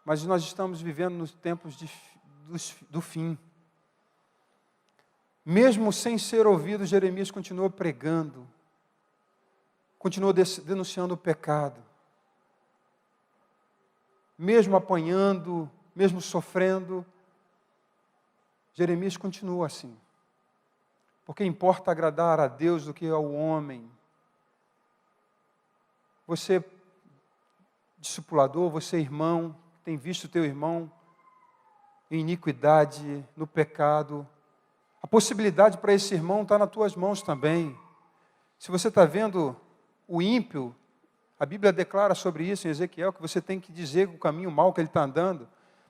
Mas nós estamos vivendo nos tempos do fim. Mesmo sem ser ouvido, Jeremias continuou pregando, continuou denunciando o pecado. Mesmo apanhando, mesmo sofrendo, Jeremias continua assim. Porque importa agradar a Deus do que ao homem. Você, discipulador, você irmão, tem visto teu irmão em iniquidade, no pecado. A possibilidade para esse irmão está nas tuas mãos também. Se você está vendo o ímpio, a Bíblia declara sobre isso em Ezequiel, que você tem que dizer o caminho mau que ele está andando,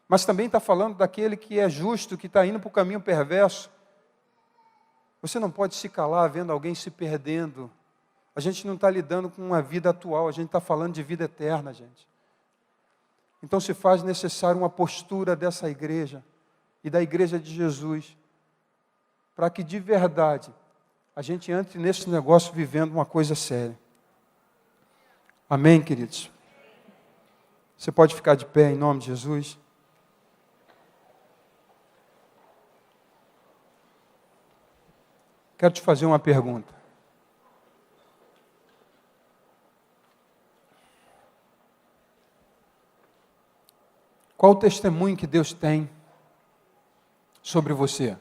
mas também está falando daquele que é justo, que está indo para o caminho perverso. Você não pode se calar vendo alguém se perdendo. A gente não está lidando com uma vida atual, a gente está falando de vida eterna, gente. Então se faz necessário uma postura dessa igreja e da igreja de Jesus, para que de verdade a gente entre nesse negócio vivendo uma coisa séria. Amém, queridos? Você pode ficar de pé em nome de Jesus? Quero te fazer uma pergunta. Qual o testemunho que Deus tem sobre você?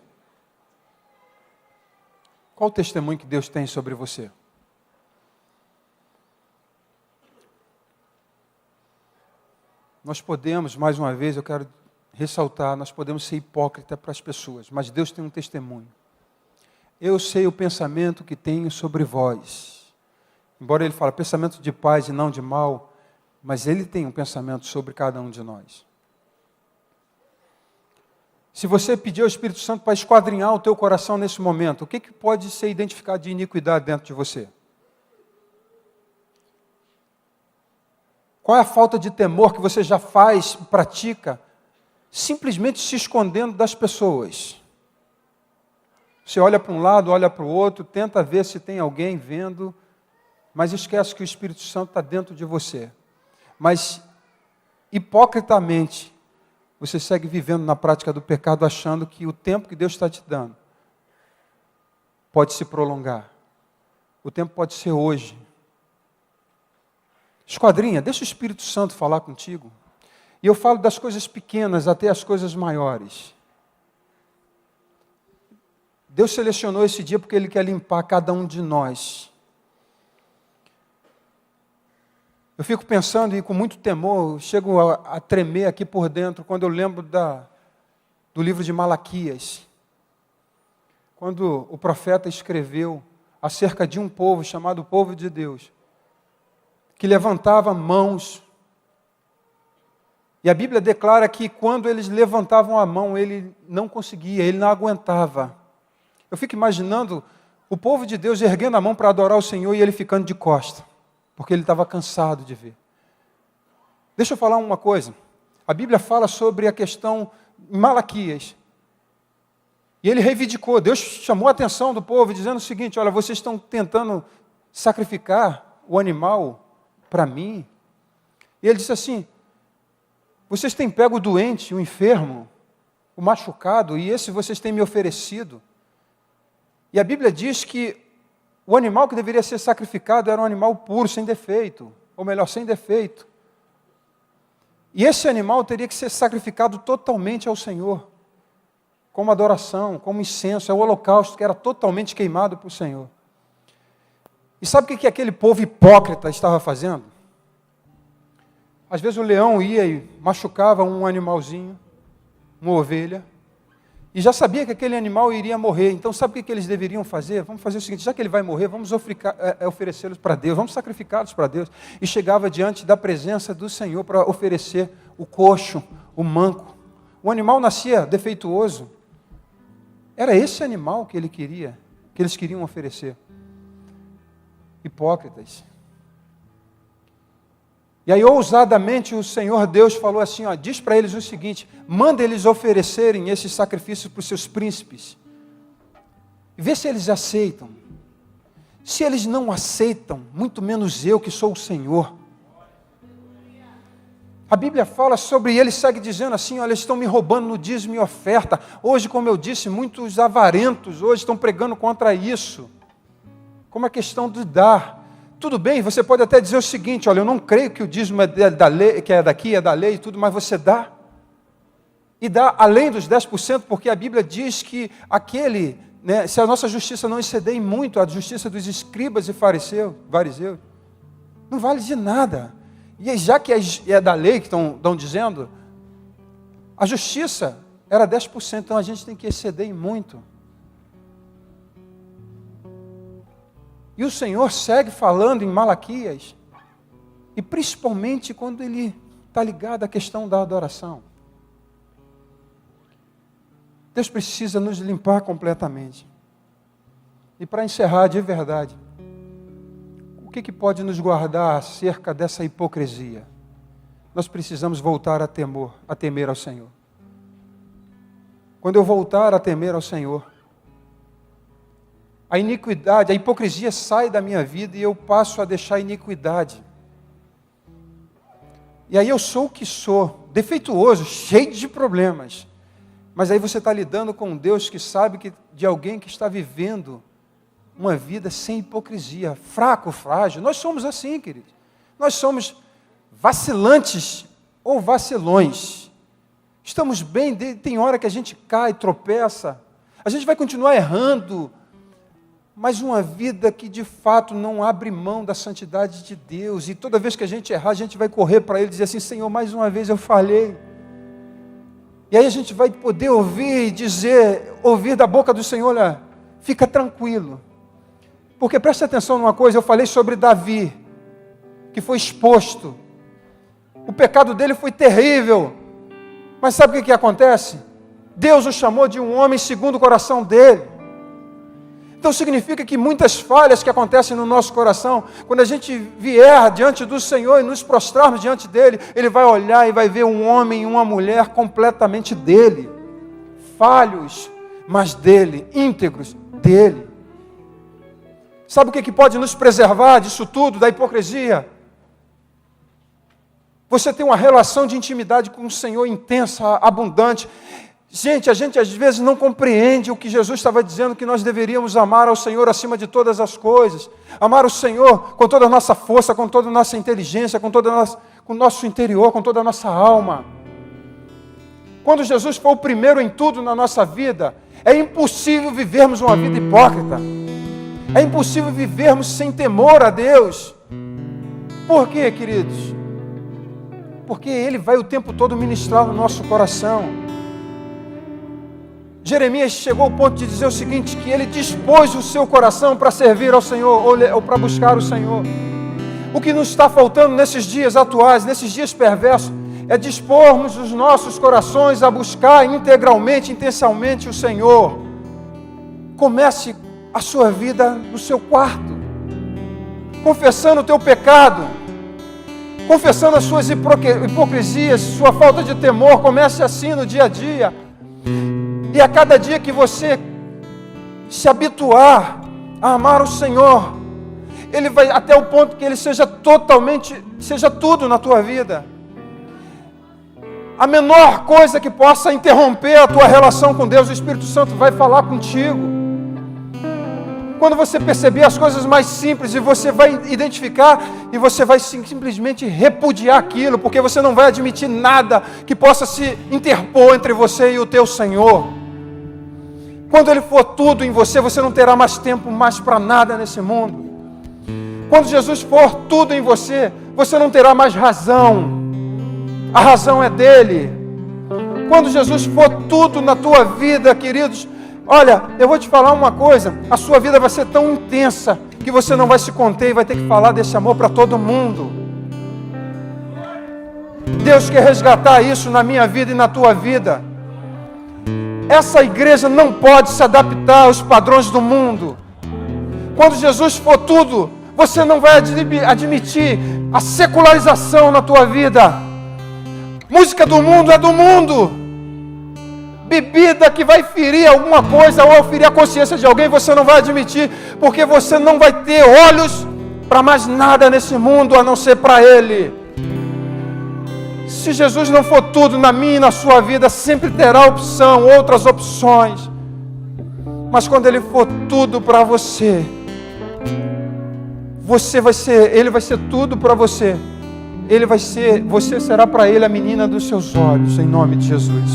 Qual o testemunho que Deus tem sobre você? Nós podemos, mais uma vez, eu quero ressaltar, nós podemos ser hipócritas para as pessoas, mas Deus tem um testemunho. Eu sei o pensamento que tenho sobre vós. Embora Ele fale pensamento de paz e não de mal, mas Ele tem um pensamento sobre cada um de nós. Se você pedir ao Espírito Santo para esquadrinhar o teu coração nesse momento, o que pode ser identificado de iniquidade dentro de você? Qual é a falta de temor que você já faz, pratica, simplesmente se escondendo das pessoas? Você olha para um lado, olha para o outro, tenta ver se tem alguém vendo, mas esquece que o Espírito Santo está dentro de você. Mas, hipocritamente, você segue vivendo na prática do pecado, achando que o tempo que Deus está te dando pode se prolongar. O tempo pode ser hoje. Esquadrinha, deixa o Espírito Santo falar contigo. E eu falo das coisas pequenas até as coisas maiores. Deus selecionou esse dia porque Ele quer limpar cada um de nós. Eu fico pensando e com muito temor, chego a tremer aqui por dentro quando eu lembro do livro de Malaquias. Quando o profeta escreveu acerca de um povo chamado povo de Deus, que levantava mãos. E a Bíblia declara que quando eles levantavam a mão, ele não conseguia, ele não aguentava. Eu fico imaginando o povo de Deus erguendo a mão para adorar o Senhor e ele ficando de costa, porque ele estava cansado de ver. Deixa eu falar uma coisa. A Bíblia fala sobre a questão em Malaquias. E ele reivindicou, Deus chamou a atenção do povo, dizendo o seguinte: olha, vocês estão tentando sacrificar o animal para mim. E ele disse assim: vocês têm pego o doente, o enfermo, o machucado, e esse vocês têm me oferecido. E a Bíblia diz que o animal que deveria ser sacrificado era um animal puro, sem defeito, ou melhor, sem defeito. E esse animal teria que ser sacrificado totalmente ao Senhor, como adoração, como incenso, é o holocausto que era totalmente queimado para o Senhor. E sabe o que aquele povo hipócrita estava fazendo? Às vezes o leão ia e machucava um animalzinho, uma ovelha, e já sabia que aquele animal iria morrer. Então sabe o que eles deveriam fazer? Vamos fazer o seguinte: já que ele vai morrer, vamos oferecê-los para Deus, vamos sacrificá-los para Deus. E chegava diante da presença do Senhor para oferecer o coxo, o manco. O animal nascia defeituoso. Era esse animal que ele queria, que eles queriam oferecer. Hipócritas. E aí, ousadamente, o Senhor Deus falou assim, ó, diz para eles o seguinte: manda eles oferecerem esses sacrifícios para os seus príncipes. Vê se eles aceitam. Se eles não aceitam, muito menos eu que sou o Senhor. A Bíblia fala sobre, e ele segue dizendo assim, olha, eles estão me roubando no dízimo e oferta. Hoje, como eu disse, muitos avarentos hoje estão pregando contra isso. Como a questão de dar. Tudo bem, você pode até dizer o seguinte: olha, eu não creio que o dízimo é da lei, que é daqui, é da lei e tudo, mas você dá. E dá além dos 10%, porque a Bíblia diz que aquele, né, se a nossa justiça não exceder em muito a justiça dos escribas e fariseus, não vale de nada. E já que é da lei que estão dizendo, a justiça era 10%, então a gente tem que exceder em muito. E o Senhor segue falando em Malaquias, e principalmente quando ele está ligado à questão da adoração. Deus precisa nos limpar completamente. E para encerrar de verdade, o que pode nos guardar acerca dessa hipocrisia? Nós precisamos voltar a temer ao Senhor. Quando eu voltar a temer ao Senhor, a iniquidade, a hipocrisia sai da minha vida e eu passo a deixar a iniquidade. E aí eu sou o que sou, defeituoso, cheio de problemas. Mas aí você está lidando com um Deus que sabe de alguém que está vivendo uma vida sem hipocrisia, fraco, frágil. Nós somos assim, queridos. Nós somos vacilantes ou vacilões. Estamos bem, tem hora que a gente cai, tropeça. A gente vai continuar errando, mas uma vida que de fato não abre mão da santidade de Deus. E toda vez que a gente errar, a gente vai correr para Ele e dizer assim: Senhor, mais uma vez eu falhei. E aí a gente vai poder ouvir da boca do Senhor: olha, fica tranquilo. Porque preste atenção numa coisa, eu falei sobre Davi, que foi exposto. O pecado dele foi terrível. Mas sabe o que acontece? Deus o chamou de um homem segundo o coração dele. Então significa que muitas falhas que acontecem no nosso coração, quando a gente vier diante do Senhor e nos prostrarmos diante dEle, Ele vai olhar e vai ver um homem e uma mulher completamente dEle, falhos, mas dEle, íntegros dEle. Sabe o que pode nos preservar disso tudo, da hipocrisia? Você tem uma relação de intimidade com o Senhor intensa, abundante. Gente, a gente às vezes não compreende o que Jesus estava dizendo, que nós deveríamos amar ao Senhor acima de todas as coisas. Amar o Senhor com toda a nossa força, com toda a nossa inteligência, com o nosso interior, com toda a nossa alma. Quando Jesus foi o primeiro em tudo na nossa vida, é impossível vivermos uma vida hipócrita. É impossível vivermos sem temor a Deus. Por quê, queridos? Porque Ele vai o tempo todo ministrar no nosso coração. Jeremias chegou ao ponto de dizer o seguinte, que ele dispôs o seu coração para servir ao Senhor, ou para buscar o Senhor. O que nos está faltando nesses dias atuais, nesses dias perversos, é dispormos os nossos corações a buscar integralmente, intensamente o Senhor. Comece a sua vida no seu quarto, confessando o teu pecado, confessando as suas hipocrisias, sua falta de temor. Comece assim no dia a dia. E a cada dia que você se habituar a amar o Senhor, Ele vai até o ponto que Ele seja tudo na tua vida. A menor coisa que possa interromper a tua relação com Deus, o Espírito Santo vai falar contigo. Quando você perceber as coisas mais simples, e você vai identificar, e você vai simplesmente repudiar aquilo, porque você não vai admitir nada que possa se interpor entre você e o teu Senhor. Quando Ele for tudo em você, você não terá mais tempo mais para nada nesse mundo. Quando Jesus for tudo em você, você não terá mais razão. A razão é dEle. Quando Jesus for tudo na tua vida, queridos, olha, eu vou te falar uma coisa, a sua vida vai ser tão intensa, que você não vai se conter e vai ter que falar desse amor para todo mundo. Deus quer resgatar isso na minha vida e na tua vida. Essa igreja não pode se adaptar aos padrões do mundo. Quando Jesus for tudo, você não vai admitir a secularização na tua vida. Música do mundo é do mundo. Bebida que vai ferir alguma coisa ou ferir a consciência de alguém, você não vai admitir, porque você não vai ter olhos para mais nada nesse mundo a não ser para Ele. Se Jesus não for tudo na minha e na sua vida, sempre terá opção, outras opções. Mas quando Ele for tudo para você, Ele vai ser tudo para você. Você será para Ele a menina dos seus olhos, em nome de Jesus.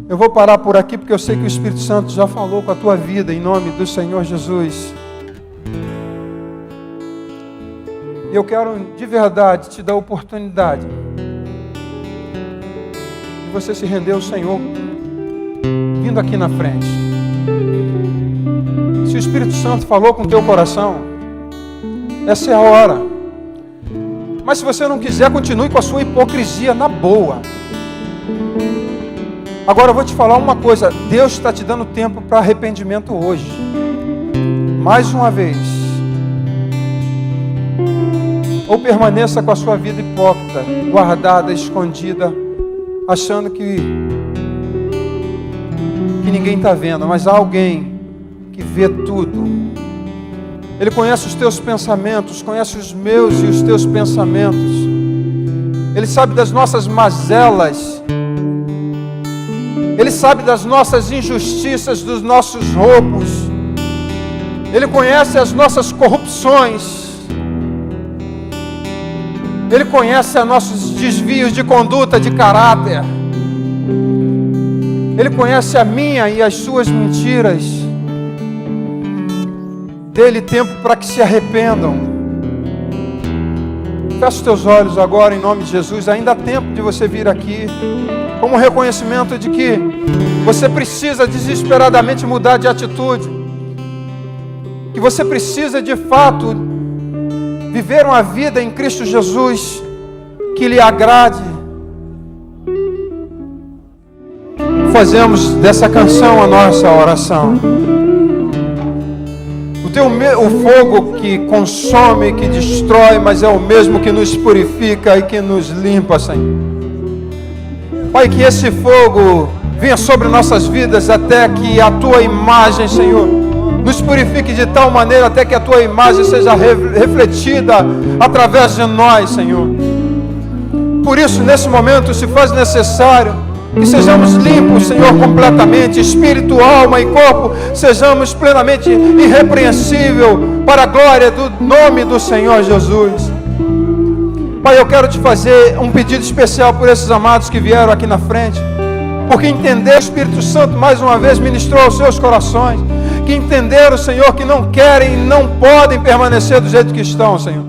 Eu vou parar por aqui, porque eu sei que o Espírito Santo já falou com a tua vida, em nome do Senhor Jesus. E eu quero de verdade te dar a oportunidade de você se render ao Senhor vindo aqui na frente. Se o Espírito Santo falou com o teu coração, essa é a hora. Mas se você não quiser, continue com a sua hipocrisia na boa. Agora eu vou te falar uma coisa, Deus está te dando tempo para arrependimento hoje. Mais uma vez. Ou permaneça com a sua vida hipócrita, guardada, escondida, achando que ninguém está vendo, mas há alguém que vê tudo. Ele conhece os teus pensamentos, conhece os meus e os teus pensamentos. Ele sabe das nossas mazelas. Ele sabe das nossas injustiças, dos nossos roubos. Ele conhece as nossas corrupções. Ele conhece os nossos desvios de conduta, de caráter. Ele conhece a minha e as suas mentiras. Dê-lhe tempo para que se arrependam. Feche os teus olhos agora, em nome de Jesus. Ainda há tempo de você vir aqui, como reconhecimento de que você precisa desesperadamente mudar de atitude. Que você precisa de fato viver uma vida em Cristo Jesus que lhe agrade. Fazemos dessa canção a nossa oração. O fogo que consome, que destrói, mas é o mesmo que nos purifica e que nos limpa, Senhor. Pai, que esse fogo venha sobre nossas vidas até que a Tua imagem, Senhor, nos purifique de tal maneira até que a Tua imagem seja refletida através de nós, Senhor. Por isso, nesse momento, se faz necessário que sejamos limpos, Senhor, completamente, espírito, alma e corpo, sejamos plenamente irrepreensível para a glória do nome do Senhor Jesus. Pai, eu quero te fazer um pedido especial por esses amados que vieram aqui na frente, porque entenderam, o Espírito Santo mais uma vez ministrou aos seus corações, que entenderam, Senhor, que não querem e não podem permanecer do jeito que estão, Senhor,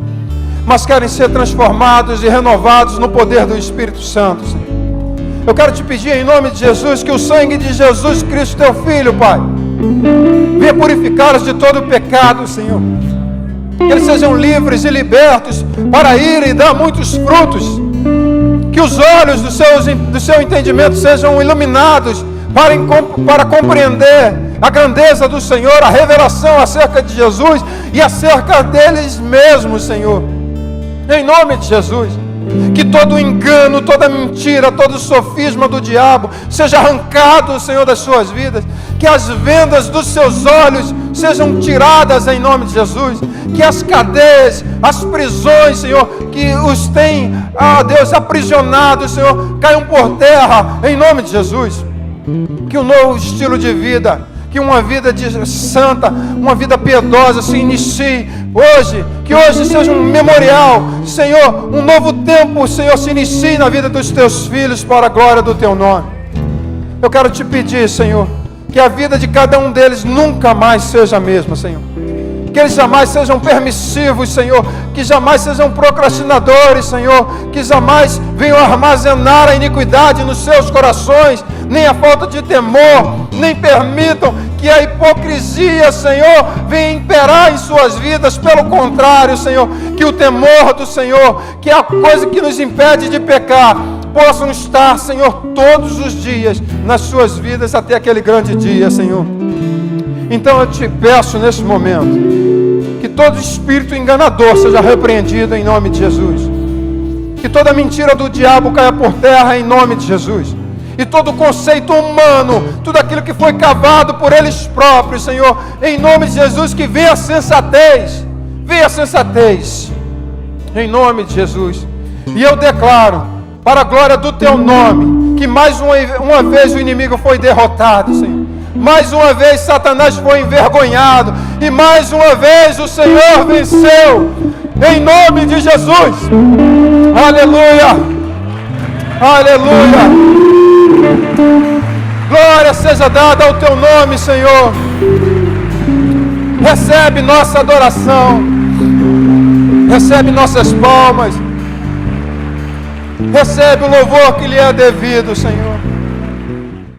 mas querem ser transformados e renovados no poder do Espírito Santo, Senhor. Eu quero te pedir em nome de Jesus, que o sangue de Jesus Cristo, teu Filho, Pai, venha purificá-los de todo o pecado, Senhor. Que eles sejam livres e libertos para ir e dar muitos frutos. Que os olhos do seu entendimento sejam iluminados para compreender a grandeza do Senhor, a revelação acerca de Jesus e acerca deles mesmos, Senhor. Em nome de Jesus. Que todo engano, toda mentira, todo sofisma do diabo seja arrancado, Senhor, das suas vidas. Que as vendas dos seus olhos sejam tiradas em nome de Jesus. Que as cadeias, as prisões, Senhor, que os têm, Deus, aprisionados, Senhor, caiam por terra em nome de Jesus. Que um novo estilo de vida, que uma vida santa, uma vida piedosa se inicie hoje, que hoje seja um memorial, Senhor, um novo tempo, Senhor, se inicie na vida dos teus filhos para a glória do teu nome. Eu quero te pedir, Senhor, que a vida de cada um deles nunca mais seja a mesma, Senhor. Que eles jamais sejam permissivos, Senhor, que jamais sejam procrastinadores, Senhor, que jamais venham armazenar a iniquidade nos seus corações, nem a falta de temor, nem permitam que a hipocrisia, Senhor, venha imperar em suas vidas. Pelo contrário, Senhor, que o temor do Senhor, que é a coisa que nos impede de pecar, possam estar, Senhor, todos os dias nas suas vidas até aquele grande dia, Senhor. Então eu te peço nesse momento que todo espírito enganador seja repreendido em nome de Jesus. Que toda mentira do diabo caia por terra em nome de Jesus. E todo conceito humano, tudo aquilo que foi cavado por eles próprios, Senhor, em nome de Jesus, que venha a sensatez, em nome de Jesus. E eu declaro, para a glória do teu nome, que mais uma vez o inimigo foi derrotado, Senhor. Mais uma vez Satanás foi envergonhado, e mais uma vez o Senhor venceu, em nome de Jesus. Aleluia, aleluia. Glória seja dada ao teu nome, Senhor. Recebe nossa adoração, recebe nossas palmas, recebe o louvor que lhe é devido, Senhor.